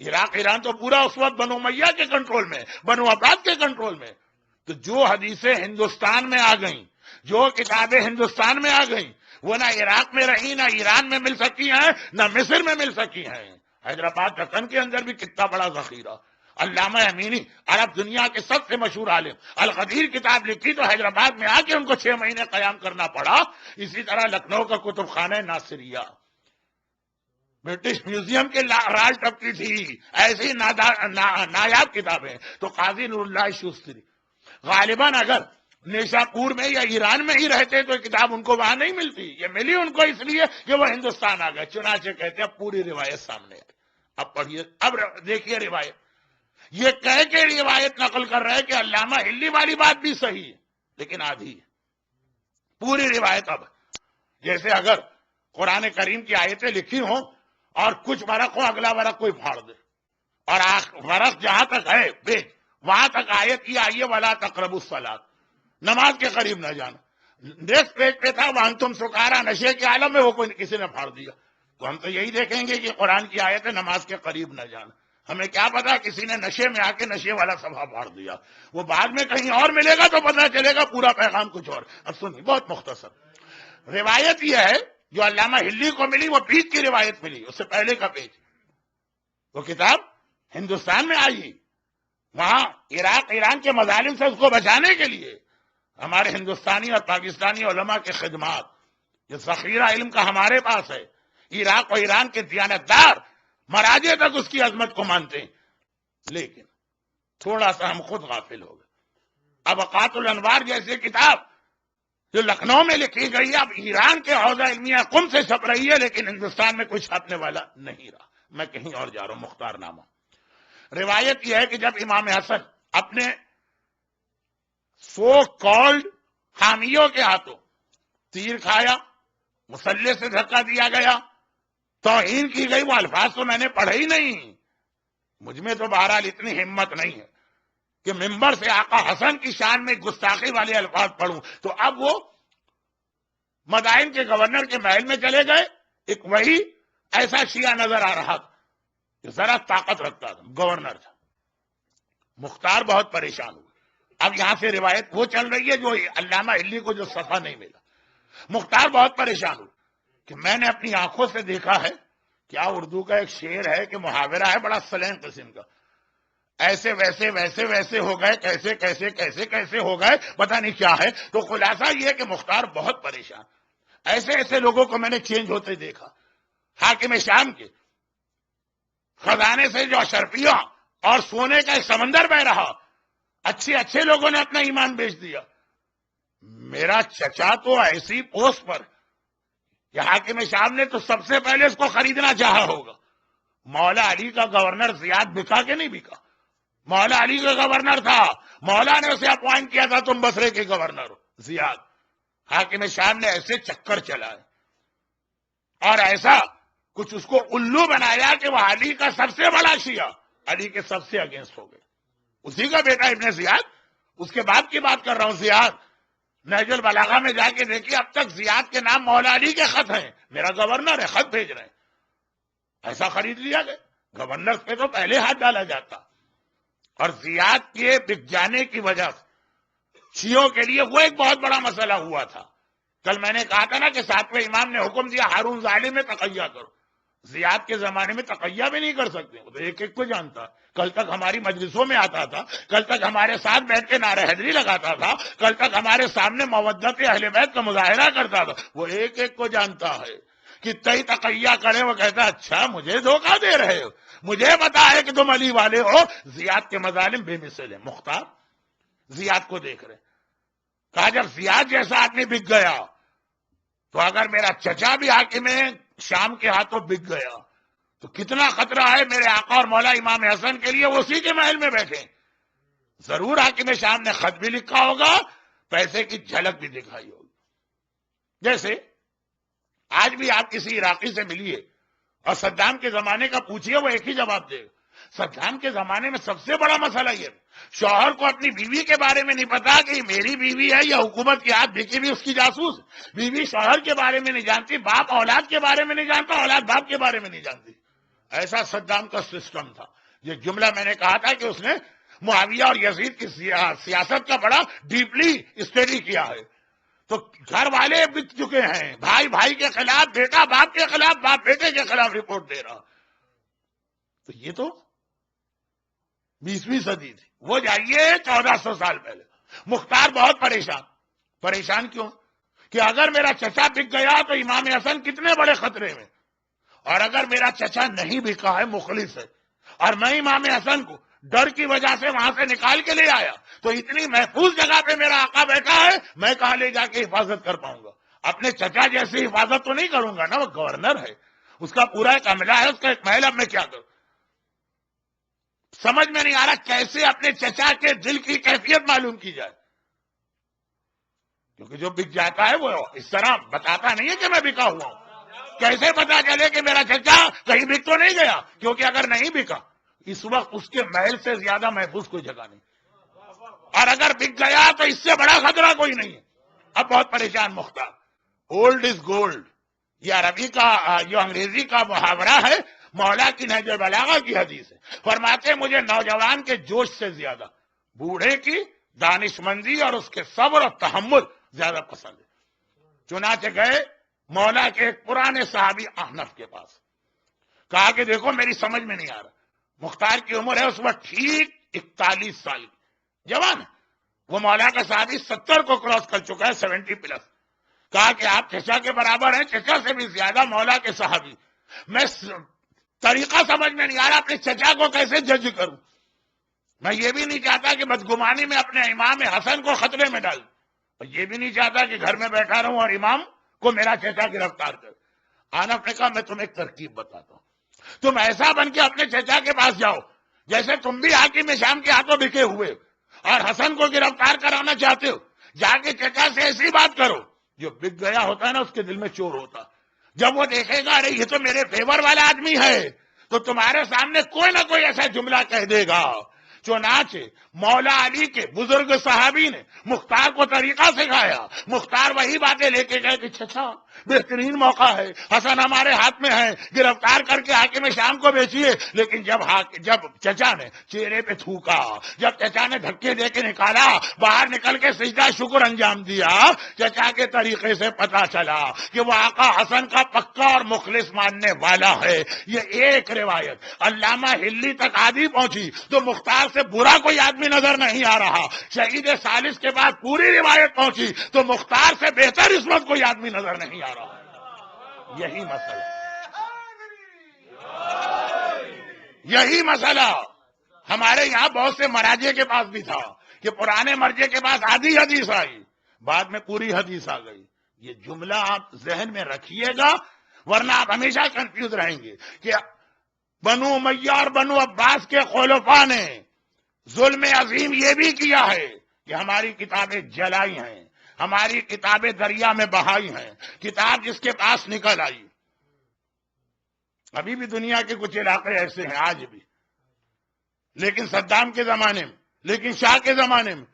عراق ایران تو پورا اس وقت بنو امیہ کے کنٹرول میں، بنو عباس کے کنٹرول میں۔ تو جو حدیثیں ہندوستان میں آ گئیں، جو کتابیں ہندوستان میں آ گئیں، وہ نہ عراق میں رہی، نہ ایران میں مل سکی ہیں، نہ مصر میں مل سکی ہیں۔ حیدرآباد دکن کے اندر بھی کتنا بڑا ذخیرہ۔ علامہ امینی عرب دنیا کے سب سے مشہور عالم، القدیر کتاب لکھی تو حیدرآباد میں آ کے ان کو 6 مہینے قیام کرنا پڑا۔ اسی طرح لکھنؤ کا کتب خانہ ناصریہ، برٹش میوزیم کے راج ٹپ کی تھی، ایسی نایاب کتابیں۔ تو قاضی نور اللہ شوستری غالباً اگر نیشا پور میں یا ایران میں ہی رہتے تو کتاب ان کو وہاں نہیں ملتی، یہ ملی ان کو اس لیے کہ وہ ہندوستان آ گئے۔ چنانچہ کہتے ہیں اب پوری روایت سامنے آئی۔ اب پڑھیے، اب دیکھیے روایت، یہ کہہ کے روایت نقل کر رہے کہ علامہ ہلی والی بات بھی صحیح ہے لیکن آدھی ہے۔ پوری روایت اب جیسے اگر قرآن کریم کی آیتیں لکھی ہوں اور کچھ ورق ہو، اگلا ورق کوئی پھاڑ دے، اور ورق جہاں تک ہے بیچ، وہاں تک آیت کی آئیے ولا تقربوا الصلاۃ، نماز کے قریب نہ جانا۔ نیکسٹ پیج پہ تھا وانتم سکارا، نشے کے عالم میں، وہ کوئی کسی نے پھاڑ دیا۔ تو ہم تو یہی دیکھیں گے کہ قرآن کی آیت ہے نماز کے قریب نہ جانا، ہمیں کیا پتا کسی نے نشے میں آ کے نشے والا صفحہ پھاڑ دیا، وہ بعد میں کہیں اور ملے گا تو پتہ چلے گا پورا پیغام کچھ اور۔ اب سنیے بہت مختصر روایت یہ ہے جو علامہ ہلی کو ملی، وہ بیچ کی روایت ملی، اس سے پہلے کا پیج، وہ کتاب ہندوستان میں آئی، وہاں عراق ایران کے مظالم سے اس کو بچانے کے لیے ہمارے ہندوستانی اور پاکستانی علماء کے خدمات، یہ ذخیرہ علم کا ہمارے پاس ہے۔ عراق اور ایران کے دیانتدار مراجع تک اس کی عظمت کو مانتے ہیں، لیکن تھوڑا سا ہم خود غافل ہو گئے۔ ابقات الانوار جیسی کتاب جو لکھنؤ میں لکھی گئی ہے، اب ایران کے حوزہ علمیہ قم سے چھپ رہی ہے، لیکن ہندوستان میں کوئی چھاپنے والا نہیں رہا۔ میں کہیں اور جا رہا ہوں، مختار نامہ۔ روایت یہ ہے کہ جب امام حسن اپنے سو کالڈ حامیوں کے ہاتھوں تیر کھایا، مسلح سے دھکا دیا گیا، توہین کی گئی، وہ الفاظ تو میں نے پڑھے ہی نہیں، مجھ میں تو بہرحال اتنی ہمت نہیں ہے کہ ممبر سے آقا حسن کی شان میں گستاخی والے الفاظ پڑھوں۔ تو اب وہ مدائن کے گورنر کے محل میں چلے گئے، ایک وہی ایسا شیعہ نظر آ رہا تھا کہ ذرا طاقت رکھتا تھا، گورنر تھا۔ مختار بہت پریشان ہوئے۔ اب یہاں سے روایت وہ چل رہی ہے جو علامہ ہلی کو جو صفحہ نہیں ملا۔ مختار بہت پریشان ہوئے کہ میں نے اپنی آنکھوں سے دیکھا ہے، کیا اردو کا ایک شعر ہے کہ محاورہ ہے بڑا سلیم قسم کا، ایسے ویسے ویسے ویسے ہو گئے، کیسے کیسے کیسے کیسے ہو گئے، پتہ نہیں کیا ہے۔ تو خلاصہ یہ کہ مختار بہت پریشان، ایسے ایسے لوگوں کو میں نے چینج ہوتے دیکھا۔ حاکم شام کے خزانے سے جو اشرفیہ اور سونے کا ایک سمندر بہ رہا، اچھے اچھے لوگوں نے اپنا ایمان بیچ دیا۔ میرا چچا تو ایسی پوسٹ پر، یہ حاکم شام نے تو سب سے پہلے اس کو خریدنا چاہا ہوگا۔ مولا علی کا گورنر زیاد بکا کہ نہیں بکا؟ مولا علی کا گورنر تھا، مولا نے اسے اپوائنٹ کیا تھا تم بصرے کے گورنر ہو زیاد۔ حاکم شام نے ایسے چکر چلائے اور ایسا کچھ اس کو الو بنایا کہ وہ علی کا سب سے بڑا شیعہ علی کے سب سے اگینسٹ ہو گئے۔ اسی کا بیٹا ابن زیاد، اس کے بعد کی بات کر رہا ہوں، زیاد۔ نہج البلاغہ میں جا کے دیکھیے، اب تک زیاد کے نام مولا علی کے خط ہیں، میرا گورنر ہے، خط بھیج رہے ہیں۔ ایسا خرید لیا گیا، گورنر پہ تو پہلے ہاتھ ڈالا جاتا۔ اور زیاد کے بک جانے کی وجہ سے شیعوں کے لیے وہ ایک بہت بڑا مسئلہ ہوا تھا۔ کل میں نے کہا تھا نا کہ ساتویں امام نے حکم دیا ہارون ظالم میں تقیہ کرو۔ زیاد کے زمانے میں تقیہ بھی نہیں کر سکتے، وہ تو ایک ایک کو جانتا۔ کل تک ہماری مجلسوں میں آتا تھا، کل تک ہمارے ساتھ بیٹھ کے نعرہ حیدری لگاتا تھا، کل تک ہمارے سامنے مودت اہل بیت کا مظاہرہ کرتا تھا، وہ ایک ایک کو جانتا ہے کہ تئی تقیہ کرے۔ وہ کہتا اچھا مجھے دھوکہ دے رہے ہو، مجھے پتا ہے کہ تم علی والے ہو۔ زیاد کے مظالم بے مثل ہیں۔ مختار زیاد کو دیکھ رہے، کہا جب زیاد جیسا آدمی بک گیا تو اگر میرا چچا بھی حاکم شام کے ہاتھوں بک گیا تو کتنا خطرہ ہے میرے آقا اور مولا امام حسن کے لیے، وہ اسی کے محل میں بیٹھے۔ ضرور حاکم شام نے خط بھی لکھا ہوگا، پیسے کی جھلک بھی دکھائی ہوگی۔ جیسے آج بھی آپ کسی عراقی سے ملیے اور صدام کے زمانے کا پوچھئے، وہ ایک ہی جواب دے گا۔ صدام کے زمانے میں سب سے بڑا مسئلہ یہ شوہر کو اپنی بیوی کے بارے میں نہیں پتا کہ یہ میری بیوی ہے یا حکومت کی ہاتھ بکی بھی اس کی جاسوس۔ بیوی شوہر کے بارے میں نہیں جانتی، باپ اولاد کے بارے میں نہیں جانتا، اولاد باپ کے بارے میں نہیں جانتی۔ ایسا صدام کا سسٹم تھا۔ یہ جملہ میں نے کہا تھا کہ اس نے معاویہ اور یزید کی سیاست کا بڑا ڈیپلی اسٹڈی کیا ہے۔ تو گھر والے بک چکے ہیں، بھائی بھائی کے خلاف، بیٹا باپ کے خلاف، باپ بیٹے کے خلاف رپورٹ دے رہا۔ تو یہ تو 20ویں صدی تھی، وہ جائیے 1400 سال پہلے۔ مختار بہت پریشان کیوں کہ اگر میرا چچا بک گیا تو امام حسن کتنے بڑے خطرے میں، اور اگر میرا چچا نہیں بکا ہے، مخلص ہے، اور میں امام حسن کو ڈر کی وجہ سے وہاں سے نکال کے لے آیا تو اتنی محفوظ جگہ پہ میرا آقا بیٹھا ہے، میں کہاں لے جا کے حفاظت کر پاؤں گا؟ اپنے چچا جیسی حفاظت تو نہیں کروں گا نا، وہ گورنر ہے، اس کا پورا ایک عملہ ہے، اس کا ایک محل، اب میں کیا کروں؟ سمجھ میں نہیں آ رہا کیسے اپنے چچا کے دل کی کیفیت معلوم کی جائے، کیونکہ جو بک جاتا ہے وہ اس طرح بتاتا نہیں ہے کہ میں بکا ہوا ہوں۔ کیسے پتا چلے کہ میرا چچا کہیں بک تو نہیں گیا؟ کیونکہ اگر نہیں بکا اس وقت اس کے محل سے زیادہ محفوظ کوئی جگہ نہیں، اور اگر بک گیا تو اس سے بڑا خطرہ کوئی نہیں ہے۔ اب بہت پریشان مختار۔ اولڈ از گولڈ، یہ عربی کا جو انگریزی کا محاورہ ہے، مولا کی نہج البلاغہ کی حدیث ہے۔ فرماتے مجھے نوجوان کے جوش سے زیادہ بوڑھے کی دانش مندی اور اس کے صبر اور تحمل زیادہ پسند ہے۔ چنانچہ گئے مولا کے ایک پرانے صحابی احنف کے پاس، کہا کہ دیکھو میری سمجھ میں نہیں آ رہا، مختار کی عمر ہے اس وقت ٹھیک 41 سال کی، جوان ہے، وہ مولا کا صحابی 70 کو کراس کر چکا ہے، 70 پلس۔ کہا کہ آپ چچا کے برابر ہیں، چچا سے بھی زیادہ مولا کے صحابی، میں طریقہ سمجھ میں نہیں آ رہا اپنے چچا کو کیسے جج کروں۔ میں یہ بھی نہیں چاہتا کہ بدگمانی میں اپنے امام حسن کو خطرے میں ڈال، اور یہ بھی نہیں چاہتا کہ گھر میں بیٹھا رہوں اور امام کو میرا چچا گرفتار کر۔ حنف نے کہا میں تمہیں ایک ترکیب بتاتا ہوں، تم ایسا بن کے اپنے چچا کے پاس جاؤ جیسے تم بھی حاکم شام کے ہاتھوں بکے ہوئے اور حسن کو گرفتار کرانا چاہتے ہو، جا کے چچا سے ایسی بات کرو، جو بک گیا ہوتا ہے نا اس کے دل میں چور ہوتا، جب وہ دیکھے گا ارے یہ تو میرے فیور والا آدمی ہے تو تمہارے سامنے کوئی نہ کوئی ایسا جملہ کہہ دے گا۔ چنانچہ مولا علی کے بزرگ صحابی نے مختار کو طریقہ سکھایا، مختار وہی باتیں لے کے گئے کہ چچا بہترین موقع ہے، حسن ہمارے ہاتھ میں ہے، گرفتار کر کے حاکم شام کو بیچیے. لیکن جب چچا نے چہرے پہ تھوکا، جب چچا نے دھکے دے کے نکالا، باہر نکل کے سجدہ شکر انجام دیا، چچا کے طریقے سے پتا چلا کہ وہ آقا حسن کا پکا اور مخلص ماننے والا ہے. یہ ایک روایت علامہ ہلی تک آدھی پہنچی تو مختار سے برا کوئی آدمی نظر نہیں آ رہا. شہید ثالث کے بعد پوری روایت پہنچی تو مختار سے بہتر عصمت کوئی آدمی نظر نہیں آ رہا. یہی مسئلہ ہمارے یہاں بہت سے مراجے کے پاس بھی تھا کہ پرانے مرجے کے پاس آدھی حدیث آئی، بعد میں پوری حدیث آ گئی. یہ جملہ آپ ذہن میں رکھیے گا، ورنہ آپ ہمیشہ کنفیوز رہیں گے کہ بنو امیہ اور بنو عباس کے خلفاء نے ظلم عظیم یہ بھی کیا ہے کہ ہماری کتابیں جلائی ہیں، ہماری کتابیں دریا میں بہائی ہیں. کتاب جس کے پاس نکل آئی. ابھی بھی دنیا کے کچھ علاقے ایسے ہیں آج بھی، لیکن صدام کے زمانے میں، لیکن شاہ کے زمانے میں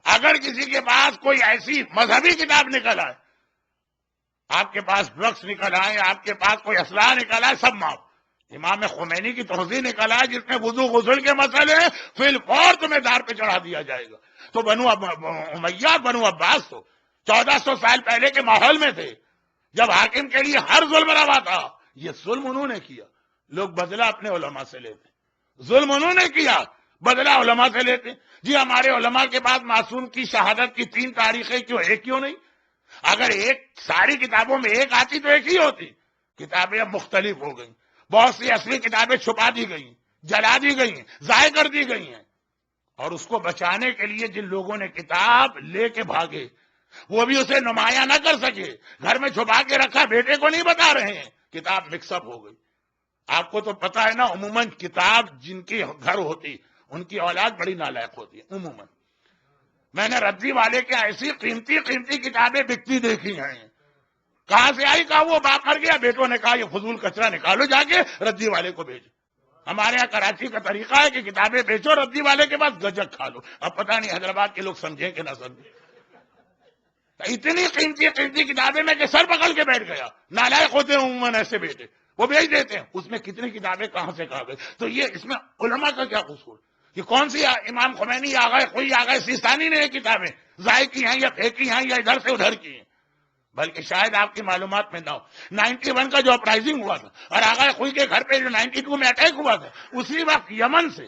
اگر کسی کے پاس کوئی ایسی مذہبی کتاب نکل آئے، آپ کے پاس ڈرگس نکل آئے، آپ کے پاس کوئی اسلحہ نکل آئے، سب معاف. امام خمینی کی توضیح نکل آئے جس میں وضو غسل کے مسئلے ہیں، فی الفور تمہیں دار پہ چڑھا دیا جائے گا. تو بنو امیہ بنو عباس تو 1400 سال پہلے کے ماحول میں تھے جب حاکم کے لیے ہر ظلم روا تھا. یہ ظلم انہوں نے کیا، لوگ بدلہ اپنے علماء سے لیتے. ظلم انہوں نے کیا، بدلہ علماء سے لیتے. جی ہمارے علماء کے بعد معصوم کی شہادت کی 3 تاریخیں کیوں نہیں؟ اگر ایک ساری کتابوں میں ایک آتی تو ایک ہی ہوتی. کتابیں اب مختلف ہو گئیں، بہت سی اصلی کتابیں چھپا دی گئی، جلا دی گئی ہیں، ضائع کر دی گئی ہیں. اور اس کو بچانے کے لیے جن لوگوں نے کتاب لے کے بھاگے وہ بھی اسے نمایاں نہ کر سکے، گھر میں چھپا کے رکھا، بیٹے کو نہیں بتا رہے ہیں، کتاب مکس اپ ہو گئی. آپ کو تو پتا ہے نا، عموماً کتاب جن کی گھر ہوتی ان کی اولاد بڑی نالائق ہوتی ہے. عموماً میں نے ردی والے کے ایسی قیمتی کتابیں بکتی دیکھی ہیں. کہاں سے آئی؟ کہا وہ باپ مر گیا، بیٹوں نے کہا یہ فضول کچرا نکالو جا کے ردی والے کو بھیجو. ہمارے یہاں کراچی کا طریقہ ہے کہ کتابیں بیچو، ردی والے کے پاس گجک کھا لو. اب پتہ نہیں حیدرآباد کے لوگ سمجھیں کہ نہ سمجھیں. اتنی قیمتی کتابیں میں کہ سر پکڑ کے بیٹھ گیا. نالائق ہوتے ہیں عموماً ایسے بیٹے، وہ بیچ دیتے ہیں. اس میں کتنی کتابیں کہاں سے کہا گئے. تو یہ اس میں علماء کا کیا قصور؟ یہ کون سی امام خمینی آ گئے، کوئی آ گئے سیستانی نے یہ کتابیں ضائع کی ہیں یا پھینکی ہیں یا ادھر سے ادھر کی ہیں؟ بلکہ شاید آپ کی معلومات میں نہ ہو، 91 کا جو اپرائزنگ ہوا تھا اور آغا خوئی کے گھر پہ جو 92 میں اٹیک ہوا تھا، اسی وقت یمن سے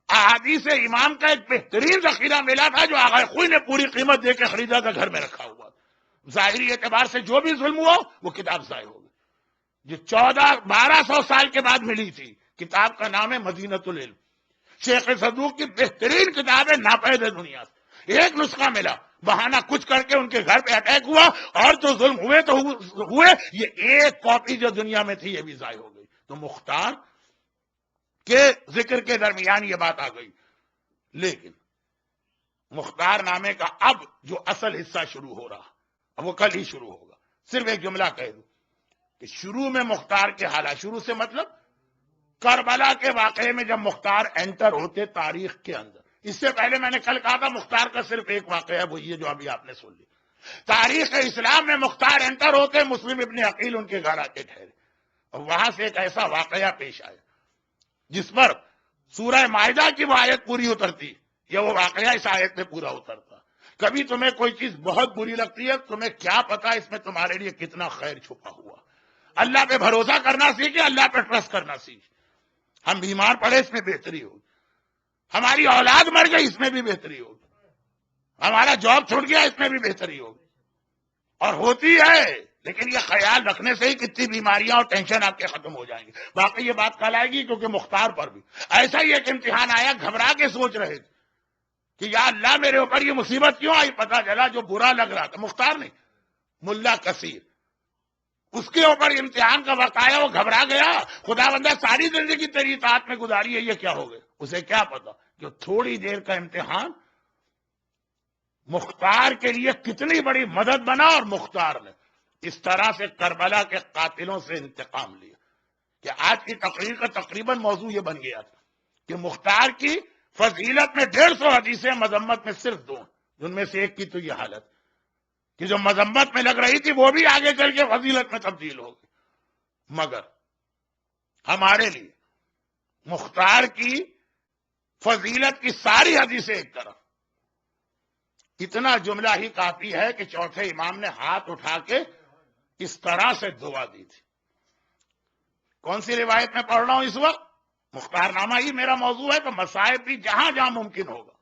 احادیث امام کا ایک بہترین ذخیرہ ملا تھا جو آغا خوئی نے پوری قیمت دے کے خریدا تھا، گھر میں رکھا ہوا. ظاہری اعتبار سے جو بھی ظلم ہوا وہ کتاب ضائع ہو گئی. جو 1200 سال کے بعد ملی تھی، کتاب کا نام ہے مدینۃ العلم. شیخ صدوق کی بہترین کتاب ہے، ناپید دنیا سے. ایک نسخہ ملا، بہانہ کچھ کر کے ان کے گھر پہ اٹیک ہوا اور جو ظلم ہوئے تو ہوئے، یہ ایک کاپی جو دنیا میں تھی یہ بھی ضائع ہو گئی. تو مختار کے ذکر کے درمیان یہ بات آ گئی. لیکن مختار نامے کا اب جو اصل حصہ شروع ہو رہا، اب وہ کل ہی شروع ہوگا. صرف ایک جملہ کہہ دوں کہ شروع میں مختار کے حالات، شروع سے مطلب کربلا کے واقعے میں جب مختار انٹر ہوتے تاریخ کے اندر. اس سے پہلے میں نے کل کہا تھا مختار کا صرف ایک واقعہ ہے، وہ یہ جو ابھی آپ نے سن لی. تاریخ اسلام میں مختار انٹر ہوتے، مسلم ابن عقیل ان کے گھر آتے ٹھہرے، اور وہاں سے ایک ایسا واقعہ پیش آیا جس پر سورہ مائدہ کی وہ آیت پوری اترتی، یا وہ واقعہ اس آیت میں پورا اترتا. کبھی تمہیں کوئی چیز بہت بری لگتی ہے، تمہیں کیا پتا اس میں تمہارے لیے کتنا خیر چھپا ہوا. اللہ پہ بھروسہ کرنا سیکھے، اللہ پہ ٹرسٹ کرنا سیکھے. ہم بیمار پڑے، اس میں بہتری ہوگی. ہماری اولاد مر گئی، اس میں بھی بہتری ہوگی. ہمارا جاب چھوٹ گیا، اس میں بھی بہتری ہوگی. اور ہوتی ہے، لیکن یہ خیال رکھنے سے ہی کتنی بیماریاں اور ٹینشن آپ کے ختم ہو جائیں گے. باقی یہ بات کل آئے گی، کیونکہ مختار پر بھی ایسا ہی ایک امتحان آیا. گھبرا کے سوچ رہے تھے کہ یا اللہ میرے اوپر یہ مصیبت کیوں آئی. پتہ چلا جو برا لگ رہا تھا مختار نہیں، ملا کثیر، اس کے اوپر امتحان کا وقت آیا. وہ گھبرا گیا. خدا بندہ ساری زندگی تیری اطاعت میں گزاری ہے، یہ کیا ہو گیا. اسے کیا پتا کہ تھوڑی دیر کا امتحان مختار کے لیے کتنی بڑی مدد بنا. اور مختار نے اس طرح سے کربلا کے قاتلوں سے انتقام لیا کہ آج کی تقریر کا تقریباً موضوع یہ بن گیا تھا کہ مختار کی فضیلت میں 150 حدیثیں، مذمت میں صرف 2، ان میں سے ایک کی تو یہ حالت کہ جو مذمت میں لگ رہی تھی وہ بھی آگے چل کے فضیلت میں تبدیل ہوگی. مگر ہمارے لیے مختار کی فضیلت کی ساری حدیثیں ایک طرف، اتنا جملہ ہی کافی ہے کہ چوتھے امام نے ہاتھ اٹھا کے اس طرح سے دعا دی تھی. کون سی روایت میں پڑھ رہا ہوں اس وقت؟ مختار نامہ ہی میرا موضوع ہے تو مصائب بھی جہاں جہاں ممکن ہوگا.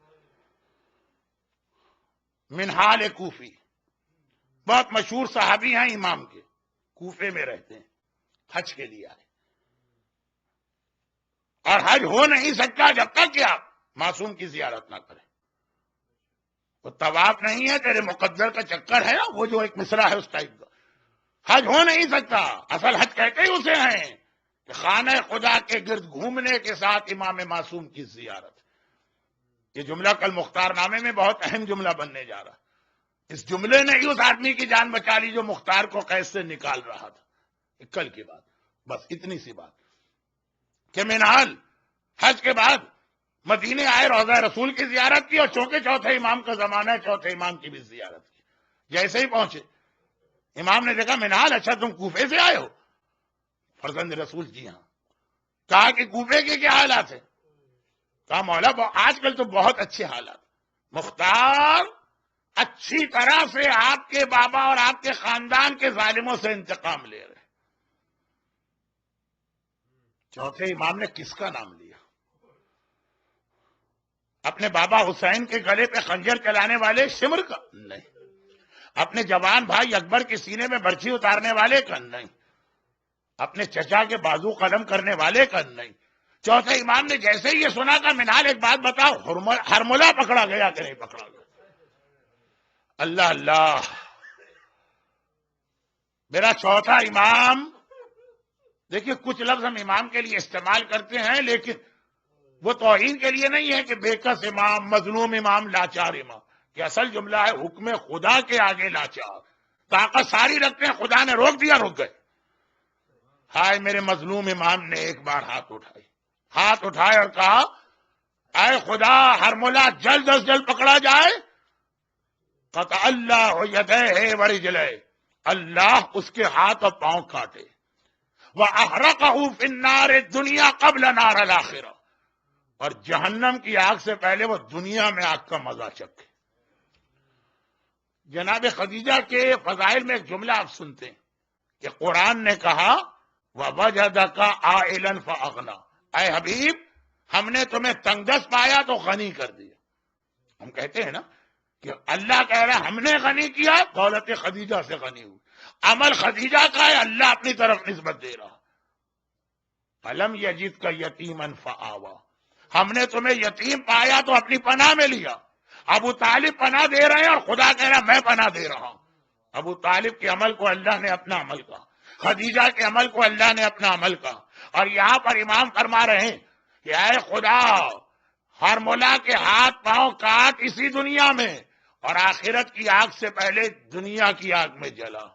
منہال کوفی، بہت مشہور صحابی ہیں امام کے، کوفے میں رہتے ہیں، حج کے لیے آئے. اور حج ہو نہیں سکتا جب تک کہ آپ معصوم کی زیارت نہ کریں. وہ طواف نہیں ہے، تیرے مقدر کا چکر ہے، وہ جو ایک مصرع ہے اس ٹائپ کا. حج ہو نہیں سکتا. اصل حج کہتے ہی اسے ہیں کہ خانہ خدا کے گرد گھومنے کے ساتھ امام معصوم کی زیارت. یہ جملہ کل مختار نامے میں بہت اہم جملہ بننے جا رہا. اس جملے نے ہی اس آدمی کی جان بچا لی جو مختار کو قید سے نکال رہا تھا. کل کی بات، بس اتنی سی بات کہ منہال حج کے بعد مدینے آئے، روضہ رسول کی زیارت کی، اور چونکہ چوتھے امام کا زمانہ ہے چوتھے امام کی بھی زیارت کی. جیسے ہی پہنچے امام نے دیکھا منہال اچھا تم کوفے سے آئے ہو؟ فرزند رسول جی ہاں. کہا کہ کوفے کے کیا حالات ہیں؟ کہا مولا آج کل تو بہت اچھے حالات. مختار اچھی طرح سے آپ کے بابا اور آپ کے خاندان کے ظالموں سے انتقام لے رہے. چوتھے امام نے کس کا نام لیا؟ اپنے بابا حسین کے گلے پہ خنجر چلانے والے شمر کا؟ نہیں. اپنے جوان بھائی اکبر کے سینے میں برچھی اتارنے والے کا؟ نہیں. اپنے چچا کے بازو قلم کرنے والے کا؟ نہیں. چوتھے امام نے جیسے ہی یہ سنا کہ منہال ایک بات بتاؤ، ہرملہ پکڑا گیا کہ نہیں پکڑا گیا؟ اللہ اللہ، میرا چوتھا امام. دیکھیے کچھ لفظ ہم امام کے لیے استعمال کرتے ہیں لیکن وہ توہین کے لیے نہیں ہے کہ بےکس امام، مظلوم امام، لاچار امام. کہ اصل جملہ ہے حکم خدا کے آگے لاچار. طاقت ساری رکھتے ہیں، خدا نے روک دیا، رک گئے. ہائے میرے مظلوم امام نے ایک بار ہاتھ اٹھائے اور کہا اے خدا ہرملہ جلد از جلد پکڑا جائے. قطع اللہ یدیہ ورجلہ، اللہ اس کے ہاتھ اور پاؤں کاٹے. وَأَحْرَقَهُ فِي النَّارِ الدُّنْيَا قَبْلَ نَارِ الْآخِرَةِ، اور جہنم کی آگ سے پہلے وہ دنیا میں آگ کا مزہ چکھے. جناب خدیجہ کے فضائل میں ایک جملہ آپ سنتے ہیں کہ قرآن نے کہا وَوَجَدَكَ عَائِلًا فَأَغْنَىٰ، اے حبیب ہم نے تمہیں تنگ دست پایا تو غنی کر دیا. ہم کہتے ہیں نا کہ اللہ کہہ رہا ہے ہم نے غنی کیا، دولت خدیجہ سے غنی ہوئی. عمل خدیجہ کا ہے، اللہ اپنی طرف نسبت دے رہا. فَلَمْ يَجِدْكَ يَتِيمًا فَآوَىٰ، ہم نے تمہیں یتیم پایا تو اپنی پناہ میں لیا. ابو طالب پناہ دے رہے ہیں اور خدا کہہ رہا ہے میں پناہ دے رہا ہوں. ابو طالب کے عمل کو اللہ نے اپنا عمل کہا، خدیجہ کے عمل کو اللہ نے اپنا عمل کہا. اور یہاں پر امام فرما رہے ہیں کہ اے خدا ہرملہ کے ہاتھ پاؤں کاٹ اسی دنیا میں، اور آخرت کی آگ سے پہلے دنیا کی آگ میں جلا.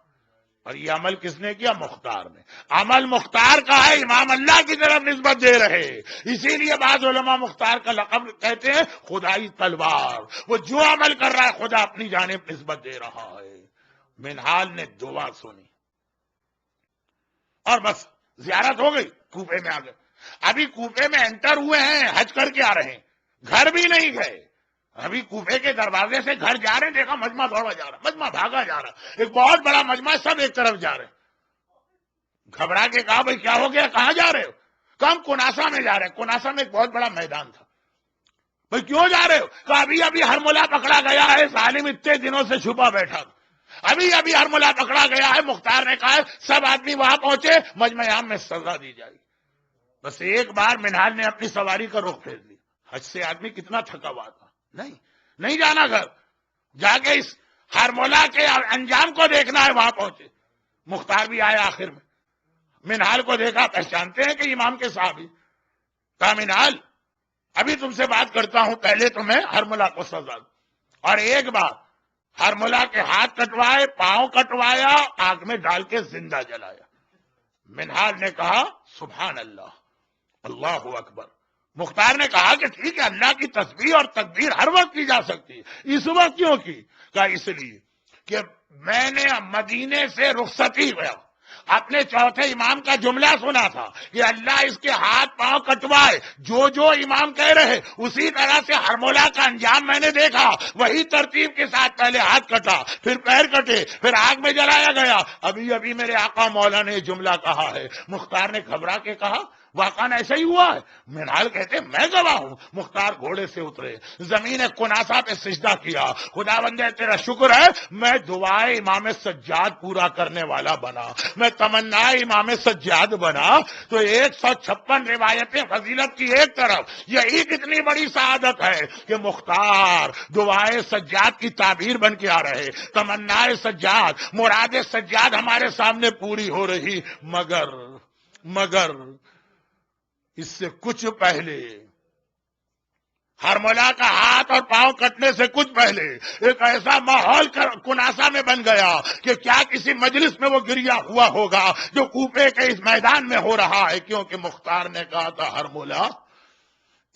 اور یہ عمل کس نے کیا؟ مختار نے. عمل مختار کا ہے، امام اللہ کی طرف نسبت دے رہے. اسی لیے بعض علماء مختار کا لقب کہتے ہیں خدائی تلوار. وہ جو عمل کر رہا ہے خدا اپنی جانب نسبت دے رہا ہے. منہال نے دعا سنی اور بس زیارت ہو گئی، کوفے میں آ گئے. ابھی کوفے میں انٹر ہوئے ہیں، حج کر کے آ رہے ہیں، گھر بھی نہیں گئے. ابھی کوفے کے دروازے سے گھر جا رہے ہیں، دیکھا مجمع دوڑا جا رہا، مجمع بھاگا جا رہا. ایک بہت بڑا مجمع، سب ایک طرف جا رہے. گھبرا کے کہا بھائی کیا ہو گیا، کہاں جا رہے ہو؟ کہا ہم کناسا میں جا رہے ہیں. کناسا میں ایک بہت بڑا میدان تھا. بھائی کیوں جا رہے ہو؟ کہا ابھی ہرملہ پکڑا گیا ہے، ظالم اتنے دنوں سے چھپا بیٹھا تھا، ابھی ہرملہ پکڑا گیا ہے. مختار نے کہا سب آدمی وہاں پہنچے، مجمع عام میں سزا دی جائے گی. بس ایک بار منہال نے اپنی سواری کا رخ پھیر لیا. حج سے آدمی کتنا تھکا ہوا تھا، نہیں جانا گھر، جا کے اس ہرملہ کے انجام کو دیکھنا ہے. وہاں پہنچے، مختار بھی آیا. آخر میں منہال کو دیکھا، پہچانتے ہیں کہ امام کے صحابی. کہا منہال ابھی تم سے بات کرتا ہوں، پہلے تمہیں ہرملہ کو سزا دو. اور ایک بار ہرملہ کے ہاتھ کٹوائے، پاؤں کٹوایا، آگ میں ڈال کے زندہ جلایا. منہال نے کہا سبحان اللہ، اللہ اکبر. مختار نے کہا کہ ٹھیک ہے، اللہ کی تسبیح اور تکبیر ہر وقت کی جا سکتی ہے، اس وقت کیوں کی؟ کہا اس لیے کہ میں نے مدینے سے رخصتی ہوا اپنے چوتھے امام کا جملہ سنا تھا کہ اللہ اس کے ہاتھ پاؤں کٹوائے، جو جو امام کہہ رہے اسی طرح سے ہرمولہ کا انجام میں نے دیکھا، وہی ترتیب کے ساتھ پہلے ہاتھ کٹا، پھر پیر کٹے، پھر آگ میں جلایا گیا۔ ابھی میرے آقا مولا نے یہ جملہ کہا ہے۔ مختار نے گھبرا کے کہا واقعاً ایسا ہی ہوا ہے؟ منہال کہتے میں گواہ ہوں۔ مختار گھوڑے سے اترے، زمین کناسا پہ سجدہ کیا، خدا بندے تیرا شکر ہے میں دعائے امام سجاد پورا کرنے والا بنا، میں تمنا امام سجاد بنا۔ تو 156 روایتیں فضیلت کی ایک طرف، یہی کتنی بڑی سعادت ہے کہ مختار دعائے سجاد کی تعبیر بن کے آ رہے، تمنا سجاد، مراد سجاد ہمارے سامنے پوری ہو رہی۔ مگر اس سے کچھ پہلے، ہرمولہ کا ہاتھ اور پاؤں کٹنے سے کچھ پہلے ایک ایسا ماحول کناسا میں بن گیا کہ کیا کسی مجلس میں وہ گریا ہوا ہوگا جو کوفے کے اس میدان میں ہو رہا ہے، کیونکہ مختار نے کہا تھا ہرمولہ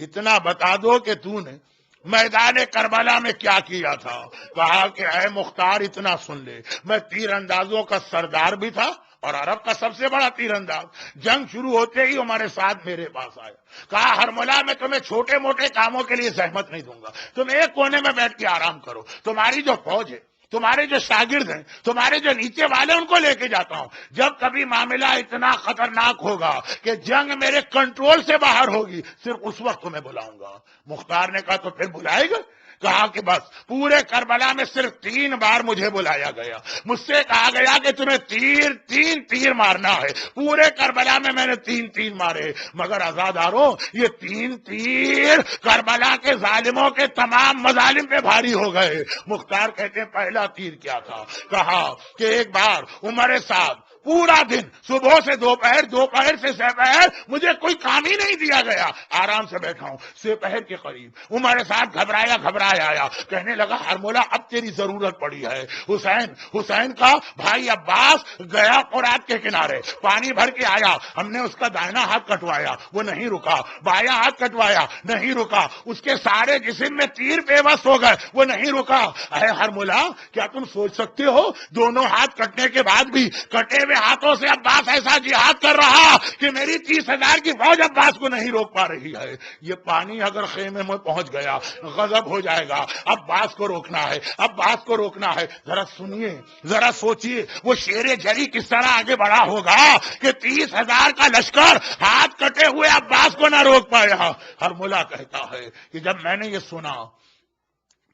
اتنا بتا دو کہ تو نے میدان کربلا میں کیا کیا تھا۔ کہا کہ اے مختار اتنا سن لے، میں تیر اندازوں کا سردار بھی تھا اور عرب کا سب سے بڑا تیر انداز۔ جنگ شروع ہوتے ہی ہمارے ساتھ میرے پاس آیا، کہا ہرمولہ میں تمہیں چھوٹے موٹے کاموں کے لیے زحمت نہیں دوں گا، تم ایک کونے میں بیٹھ کے آرام کرو، تمہاری جو فوج ہے، تمہارے جو شاگرد ہیں، تمہارے جو نیچے والے، ان کو لے کے جاتا ہوں۔ جب کبھی معاملہ اتنا خطرناک ہوگا کہ جنگ میرے کنٹرول سے باہر ہوگی، صرف اس وقت تمہیں بلاؤں گا۔ مختار نے کہا تو پھر بلائے گا؟ کہا کہ بس پورے کربلا میں صرف 3 بار مجھے بلایا گیا، مجھ سے کہا گیا کہ تمہیں تین تیر مارنا ہے۔ پورے کربلا میں نے 3 مارے، مگر عزاداروں یہ 3 تیر کربلا کے ظالموں کے تمام مظالم پہ بھاری ہو گئے۔ مختار کہتے ہیں پہلا تیر کیا تھا؟ کہا کہ ایک بار عمر صاحب پورا دن صبح سے دوپہر، دوپہر سے سپہر مجھے کوئی کام ہی نہیں دیا گیا، آرام سے بیٹھا ہوں۔ سپہر کے قریب عمر صاحب گھبرایا آیا، کہنے لگا ہرمولہ اب تیری ضرورت پڑی ہے۔ حسین کا بھائی عباس گیا فرات کے کنارے، پانی بھر کے آیا، ہم نے اس کا دائنا ہاتھ کٹوایا، وہ نہیں رکا، بایاں ہاتھ کٹوایا، نہیں رکا، اس کے سارے جسم میں تیر بے بس ہو گئے، وہ نہیں رکا۔ اے ہرمولہ کیا تم سوچ سکتے ہو دونوں ہاتھ کٹنے کے بعد بھی کٹے ہوئے ہاتھوں سے عباس ایسا جہاد کر رہا کہ میری 30,000 کی فوج عباس کو نہیں روک پا رہی ہے۔ یہ پانی اگر خیمے میں پہنچ گیا غضب ہو جائے گا، عباس کو روکنا ہے، عباس کو روکنا ہے۔ ذرا سنیے، ذرا سوچیے وہ شیر جری کس طرح آگے بڑھا ہوگا کہ 30,000 کا لشکر ہاتھ کٹے ہوئے عباس کو نہ روک پایا۔ ہرمولہ کہتا ہے کہ جب میں نے یہ سنا،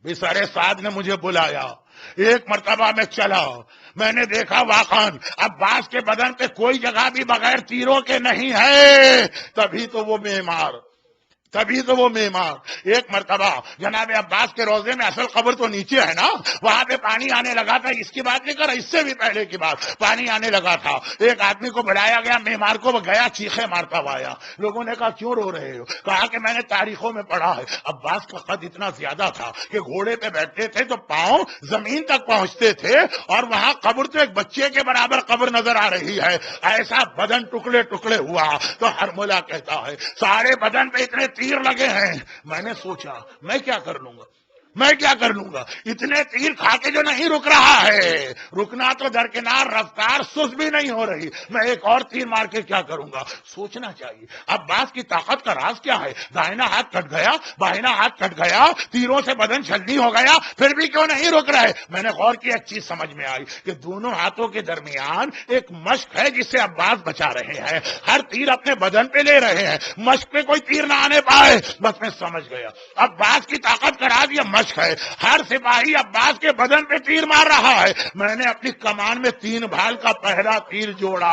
بسر سعد نے مجھے بلایا، ایک مرتبہ میں چلا، میں نے دیکھا واقعاً عباس کے بدن پہ کوئی جگہ بھی بغیر تیروں کے نہیں ہے۔ تبھی تو وہ معمار ایک مرتبہ جناب عباس کے روضے میں، اصل قبر تو نیچے ہے نا، وہاں پہ پانی آنے لگا تھا۔ اس کی بات نہیں کر رہا، اس سے بھی پہلے کی بات، پانی آنے لگا تھا، ایک آدمی کو بلایا گیا، معمار کو، وہ گیا، چیخے مارتا ہوا آیا۔ لوگوں نے کہا کیوں رو رہے ہو؟ کہا کہ میں نے تاریخوں میں پڑھا ہے عباس کا قد اتنا زیادہ تھا کہ گھوڑے پہ بیٹھتے تھے تو پاؤں زمین تک پہنچتے تھے، اور وہاں قبر تو ایک بچے کے برابر قبر نظر آ رہی ہے، ایسا بدن ٹکڑے ٹکڑے ہوا۔ تو ہرمولہ کہتا ہے سارے بدن پہ اتنے تیر لگے ہیں، میں نے سوچا میں کیا کر لوں گا، اتنے تیر کھا کے جو نہیں رک رہا ہے، رکنا تو درکنار، رفتار سست بھی نہیں ہو رہی، میں ایک اور تیر مار کے کیا کروں گا، سوچنا چاہیے عباس کی طاقت کا راز کیا ہے۔ دائنا ہاتھ کٹ گیا، بائنا ہاتھ کٹ گیا، تیروں سے بدن چھلنی ہو گیا، پھر بھی کیوں نہیں رک رہے؟ میں نے غور کیا، ایک چیز سمجھ میں آئی کہ دونوں ہاتھوں کے درمیان ایک مشق ہے جس سے عباس بچا رہے ہیں، ہر تیر اپنے بدن پہ لے رہے ہیں، مشق پہ کوئی تیر نہ آنے پائے۔ بس میں سمجھ گیا عباس کی طاقت کا راز یہ مشق ہے، ہر سپاہی عباس کے بدن پہ تیر مار رہا ہے۔ میں نے اپنی کمان میں 3 بھال کا پہلا تیر جوڑا،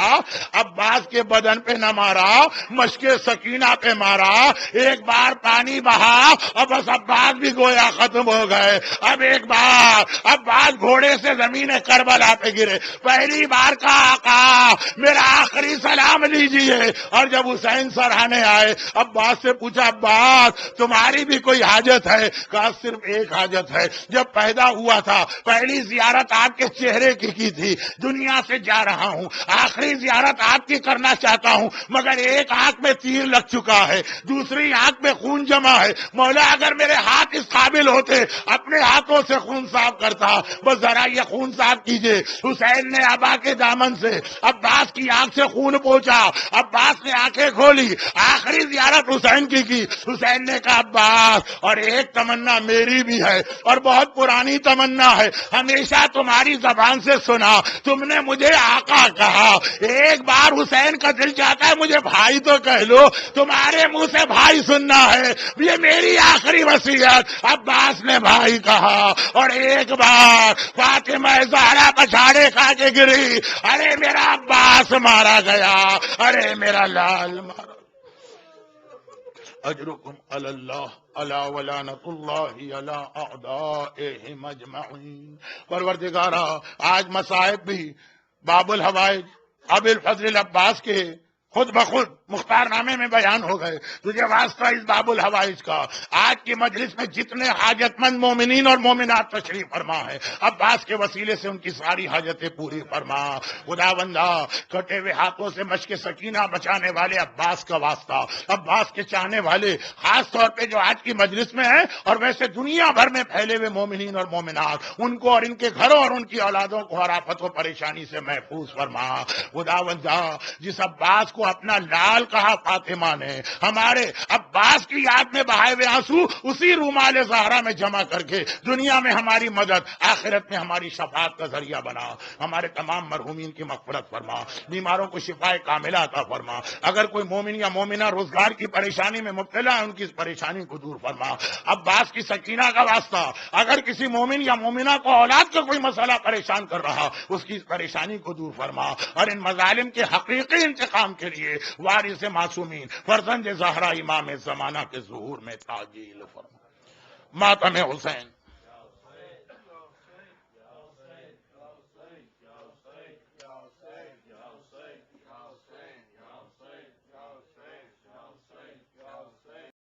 عباس کے بدن پہ نہ مارا، مشق سکینہ پہ مارا، ایک بار پانی بہا اور بس عباس بھی گویا ختم ہو گئے۔ اب ایک بار عباس گھوڑے سے زمین کربلا پہ گرے، پہلی بار کا آقا میرا آخری سلام لیجیے۔ اور جب حسین سرہانے آئے، عباس سے پوچھا عباس تمہاری بھی کوئی حاجت ہے؟ کہا صرف ایک حاجت ہے، جب پیدا ہوا تھا پہلی زیارت آپ کے چہرے کی تھی، دنیا سے جا رہا ہوں آخری زیارت آپ کی کرنا چاہتا ہوں، مگر ایک آنکھ میں تیر لگ چکا ہے، دوسری آنکھ میں خون جمع ہے، مولا اگر میرے ہاتھ اس قابل ہوتے اپنے ہاتھوں سے خون صاف کرتا، بس ذرا یہ خون صاف کیجئے۔ حسین نے ابا کے دامن سے عباس کی آنکھ سے خون پوچھا، عباس نے آنکھیں کھولی، آخری زیارت حسین کی حسین نے کہا عباس اور ایک تمنا میری بھی ہے اور بہت پرانی تمنا ہے، ہمیشہ تمہاری زبان سے سنا، تم نے مجھے آقا کہا، ایک بار حسین کا دل چاہتا ہے مجھے بھائی تو کہہ لو، تمہارے منہ سے بھائی سننا ہے، یہ میری آخری وصیت۔ عباس نے بھائی کہا اور ایک بار فاطمہ زہرا پچھاڑے کھا کے گری، ارے میرا عباس مارا گیا، ارے میرا لال مارا۔ اجرکم علی اللہ الا ولعنۃ اللہ علی اعدائہم اجمعین۔ پروردگارا آج مصائب بھی باب الحوائج ابو الفضل العباس کے خود بخود مختار نامے میں بیان ہو گئے، تجھے واسطہ اس باب الحوائج کا، آج کی مجلس میں جتنے حاجت مند مومنین اور مومنات تشریف فرما ہے عباس کے وسیلے سے ان کی ساری حاجتیں پوری فرما۔ خداوندا کٹے ہوئے ہاتھوں سے مشق سکینہ بچانے والے عباس کا واسطہ، عباس کے چاہنے والے خاص طور پہ جو آج کی مجلس میں ہیں اور ویسے دنیا بھر میں پھیلے ہوئے مومنین اور مومنات، ان کو اور ان کے گھروں اور ان کی اولادوں کو ہر آفت و پریشانی سے محفوظ فرما۔ خداوندا جس عباس کو اپنا لال کہا فاطمہ نے، ہمارے عباس کی یاد میں بہائے ہوئے آنسو اسی رومال زہرا میں جمع کر کے دنیا میں ہماری مدد، آخرت میں ہماری شفاعت کا ذریعہ بنا۔ ہمارے تمام مرحومین کی مغفرت فرما، بیماروں کو شفاء کاملہ عطا فرما، اگر کوئی مومن یا مومنہ روزگار کی پریشانی میں مبتلا ہے ان کی اس پریشانی کو دور فرما۔ عباس کی سکینہ کا واسطہ اگر کسی مومن یا مومنہ کو اولاد کا کوئی مسئلہ پریشان کر رہا اس کی اس پریشانی کو دور فرما، اور ان مظالم کے حقیقی انتقام کے لیے وارث معصومین فرزند زہرا امام زمانہ کے ظہور میں تعجیل فرما۔ ماتم حسین